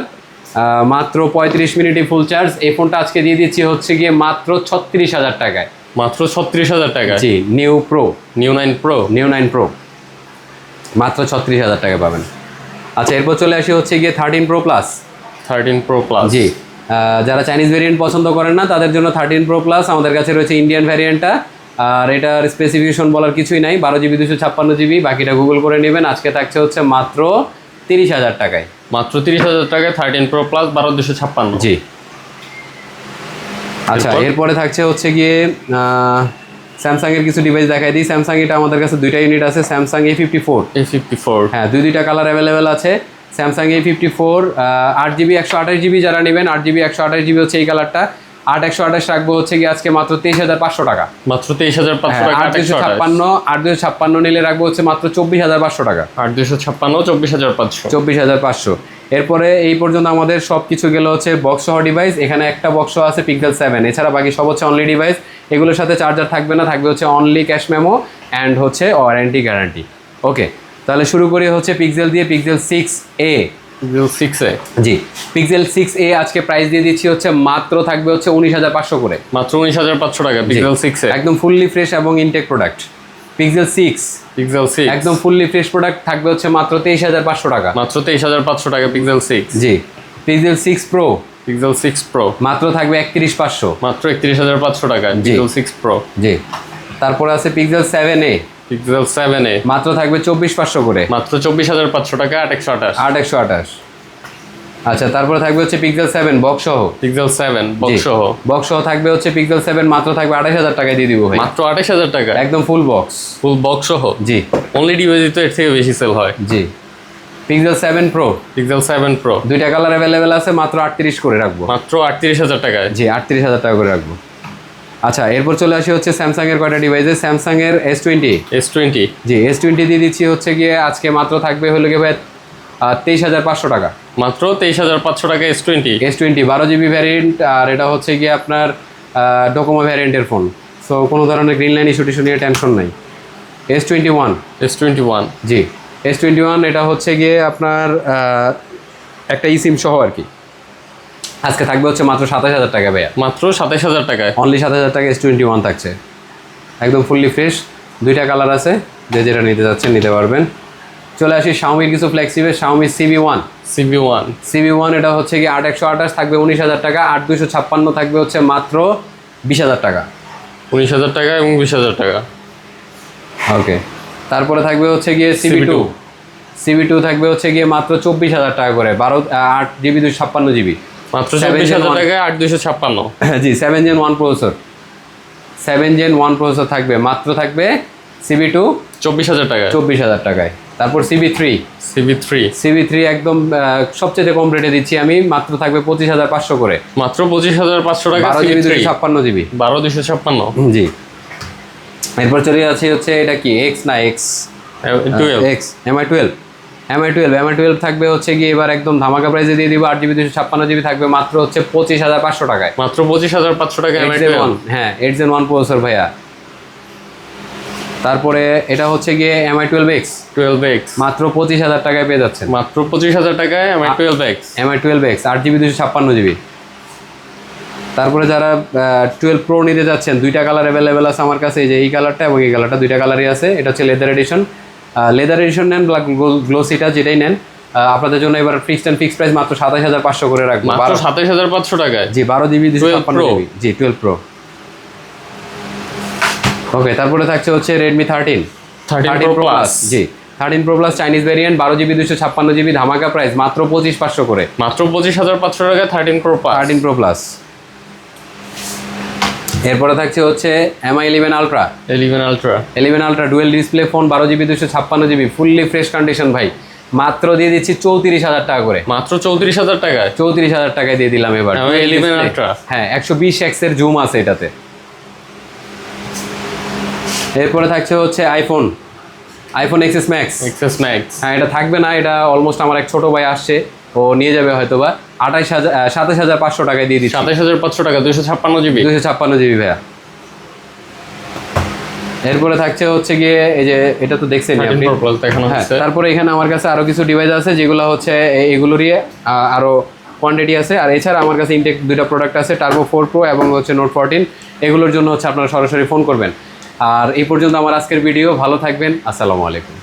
মাত্র 35 মিনিটে ফুল চার্জ। এই ফোনটা আজকে দিয়ে দিচ্ছি হচ্ছে গিয়ে মাত্র 36000 টাকায়। মাত্র 36000 টাকায় জি Neo 9 Pro Neo 9 Pro মাত্র 36000 টাকায় পাবেন। আচ্ছা, এরপর চলে আসি হচ্ছে গিয়ে 13 Pro Plus। 13 Pro Plus জি, যারা চাইনিজ ভেরিয়েন্ট পছন্দ করেন না তাদের জন্য 13 Pro Plus আমাদের কাছে রয়েছে ইন্ডিয়ান ভ্যারিয়েন্টটা। আর এটার স্পেসিফিকেশন বলার কিছুই নাই, 12GB 256GB, বাকিটা গুগল করে নেবেন। আজকে থাকছে হচ্ছে মাত্র 30000 টাকায়। মাত্র 30000 টাকায় 13 Pro Plus 12256 জি। আচ্ছা, এরপরে থাকছে হচ্ছে গিয়ে স্যামসাং এর কিছু ডিভাইস দেখাই দিই। স্যামসাং এটা আমাদের কাছে দুইটা ইউনিট আছে, স্যামসাং A54, হ্যাঁ দুইটা কালার অ্যাভেলেবেল আছে। স্যামসাং A54 8GB 128GB যারা নেবেন, 8GB 128GB হচ্ছে এই কালারটা, 8/128 রাখবো হচ্ছে গিয়ে আজকে মাত্র 23500 টাকা। মাত্র 23500 টাকা। 8256 নিলে রাখবো হচ্ছে মাত্র 24500 টাকা। 8256 24500 24500। এরপরে এই পর্যন্ত আমাদের সব কিছু গেল হচ্ছে বক্স সহ ডিভাইস। এখানে একটা বক্স আছে Pixel 7, এছাড়া বাকি সব হচ্ছে অনলি ডিভাইস। এগুলোর সাথে চার্জার থাকবে না, থাকবে হচ্ছে অনলি ক্যাশ মেমো অ্যান্ড হচ্ছে ওয়ারেন্টি গ্যারান্টি। ওকে, তাহলে শুরু করি হচ্ছে পিক্সেল দিয়ে। Pixel 6a, Pixel 6a, জি Pixel 6a আজকে প্রাইস দিয়ে দিচ্ছি হচ্ছে মাত্র থাকবে হচ্ছে 19500 করে। মাত্র 19500 টাকা Pixel 6a, একদম ফুললি ফ্রেশ এবং ইনটেক প্রোডাক্ট। Pixel 6 একদম ফুললি ফ্রেশ প্রোডাক্ট থাকবে হচ্ছে মাত্র 23500 টাকা। মাত্র 23500 টাকা Pixel 6। জি, Pixel 6 Pro মাত্র থাকবে 31500। মাত্র 31500 টাকা Pixel 6 Pro। জি, তারপরে আছে Pixel 7a, মাত্র থাকবে 24500 করে। মাত্র 24500 টাকা 828। আচ্ছা, তারপরে থাকবে হচ্ছে Pixel 7 বক্স সহ। Pixel 7 বক্স সহ থাকবে হচ্ছে Pixel 7, মাত্র থাকবে 28000 টাকায় দিয়ে দিব ভাই। মাত্র 28000 টাকা একদম ফুল বক্স সহ। জি, অনলি ডিভাইস তো এর থেকে বেশি সেল হয়। জি, Pixel 7 Pro দুইটা কালার অ্যাভেলেবেল আছে, মাত্র 38 করে রাখবো। মাত্র 38000 টাকায়। জি, 38000 টাকা করে রাখবো। আচ্ছা, এরপর চলে আসি হচ্ছে স্যামসাং এর কয়টা ডিভাইসে। স্যামসাং এর S20, জি S20 দিয়ে দিচ্ছি হচ্ছে গিয়ে আজকে মাত্র থাকবে হলো গিয়ে ভাই 23500 টাকা। মাত্র 23500 টাকা S20 12GB ভ্যারিয়েন্ট, আর এটা হচ্ছে গিয়ে আপনার ডোকোমো ভ্যারিয়েন্টের ফোন। সো কোনো ধরনের গ্রিন লাইন ইস্যু টিস্যু নিয়ে টেনশন নাই। S21, জি S21 এটা হচ্ছে গিয়ে আপনার একটা ইসিম সহ আর কি। আজকে থাকবে হচ্ছে মাত্র 27000 টাকা ভাইয়া। মাত্র 27000 টাকায় অনলি 7000 টাকা S21 থাকছে, একদম ফুললি ফ্রেশ। দুইটা কালার আছে, যে যেটা নিতে যাচ্ছেন নিতে পারবেন। চলে আসি Xiaomi কিছু ফ্লেক্সিবেল। Xiaomi CB1 এটা হচ্ছে কি 8128 থাকবে 19000 টাকা। 8256 থাকবে হচ্ছে মাত্র 20000 টাকা। 19000 টাকা এবং 20000 টাকা। ওকে, তারপরে থাকবে হচ্ছে গিয়ে CB2 থাকবে হচ্ছে গিয়ে মাত্র 24000 টাকা করে, 8GB 256GB। মাত্র 24000 টাকায় 8256। জি, 7 Gen 1 প্রসেসর থাকবে, মাত্র থাকবে CB2 24000 টাকায়। 24000 টাকায়। তারপর CB3 একদম সবচেয়ে কম রেটে দিচ্ছি আমি, মাত্র থাকবে 25500 করে। মাত্র 25500 টাকা 12GB 256GB। 12256। জি, এরপর চলে যাচ্ছে হচ্ছে এটা কি MI12 থাকবে হচ্ছে গিয়ে এবার একদম ধামাকা প্রাইসে দিয়ে দিব। 8GB 256GB থাকবে মাত্র হচ্ছে 25500 টাকায়। মাত্র 25500 টাকা MI12, হ্যাঁ 8 Gen 1 প্রসেসর ভাইয়া। তারপরে এটা হচ্ছে গিয়ে MI12X মাত্র 25000 টাকায় পেয়ে যাচ্ছেন। মাত্র 25000 টাকায় MI12X 8GB 256GB। তারপরে যারা 12 Pro নিতে যাচ্ছেন, দুইটা কালার অ্যাভেলেবেল আছে আমার কাছে, এই যে এই কালারটা এবং এই কালারটা, দুইটা কালারই আছে। এটা হচ্ছে লেদার এডিশন নেন বা গ্লোসিটা যেটাই নেন, আপনাদের জন্য এবার ফিক্সড প্রাইস মাত্র 27500 করে রাখবো। মাত্র 27500 টাকায়। জি, 12GB 256GB। জি 12 Pro। ওকে, তারপরে থাকছে হচ্ছে Redmi 13 Pro Plus। জি 13 Pro Plus Chinese variant, 12GB 256GB, ধামাকা প্রাইস মাত্র 25500 করে। মাত্র 25500 টাকা 13 Pro Plus। এরপরে থাকছে হচ্ছে MI 11 Ultra dual display phone, 12GB 256GB, fully fresh condition ভাই। মাত্র দিয়ে দিচ্ছি 34,000 টাকা করে। মাত্র 34,000 টাকায় 34,000 টাকায় দিয়ে দিলাম এবার। 11 Ultra। হ্যাঁ 120x এর জুম আছে এটাতে। এরপরে থাকছে হচ্ছে iPhone XS max. XS max. হ্যাঁ এটা থাকবে না, এটা অলমোস্ট আমার এক ছোট ভাই আসছে, ও নিয়ে যাবে হয়তোবা। 27,500 টাকায় দিয়ে দিচ্ছি। 27,500 টাকা 256 জিবি। 256 জিবি ভাইয়া। এরপরে থাকছে হচ্ছে গিয়ে এই যে এটা তো দেখছেন আপনি। 13 Pro Plus দেখানো হ্যাঁ, হচ্ছে। তারপরে এখানে আমার কাছে আরো কিছু ডিভাইস আছে যেগুলো হচ্ছে এগুলোরই আরো কোয়ান্টিটি আছে। আর এছাড়া আমার কাছে ইনটেক দুইটা প্রোডাক্ট আছে, টার্বো 4 Pro এবং হচ্ছে নোট 14। এগুলোর জন্য হচ্ছে আপনারা সরাসরি ফোন করবেন। আর এই পর্যন্ত আমার আজকের ভিডিও। ভালো থাকবেন, আসসালামু আলাইকুম।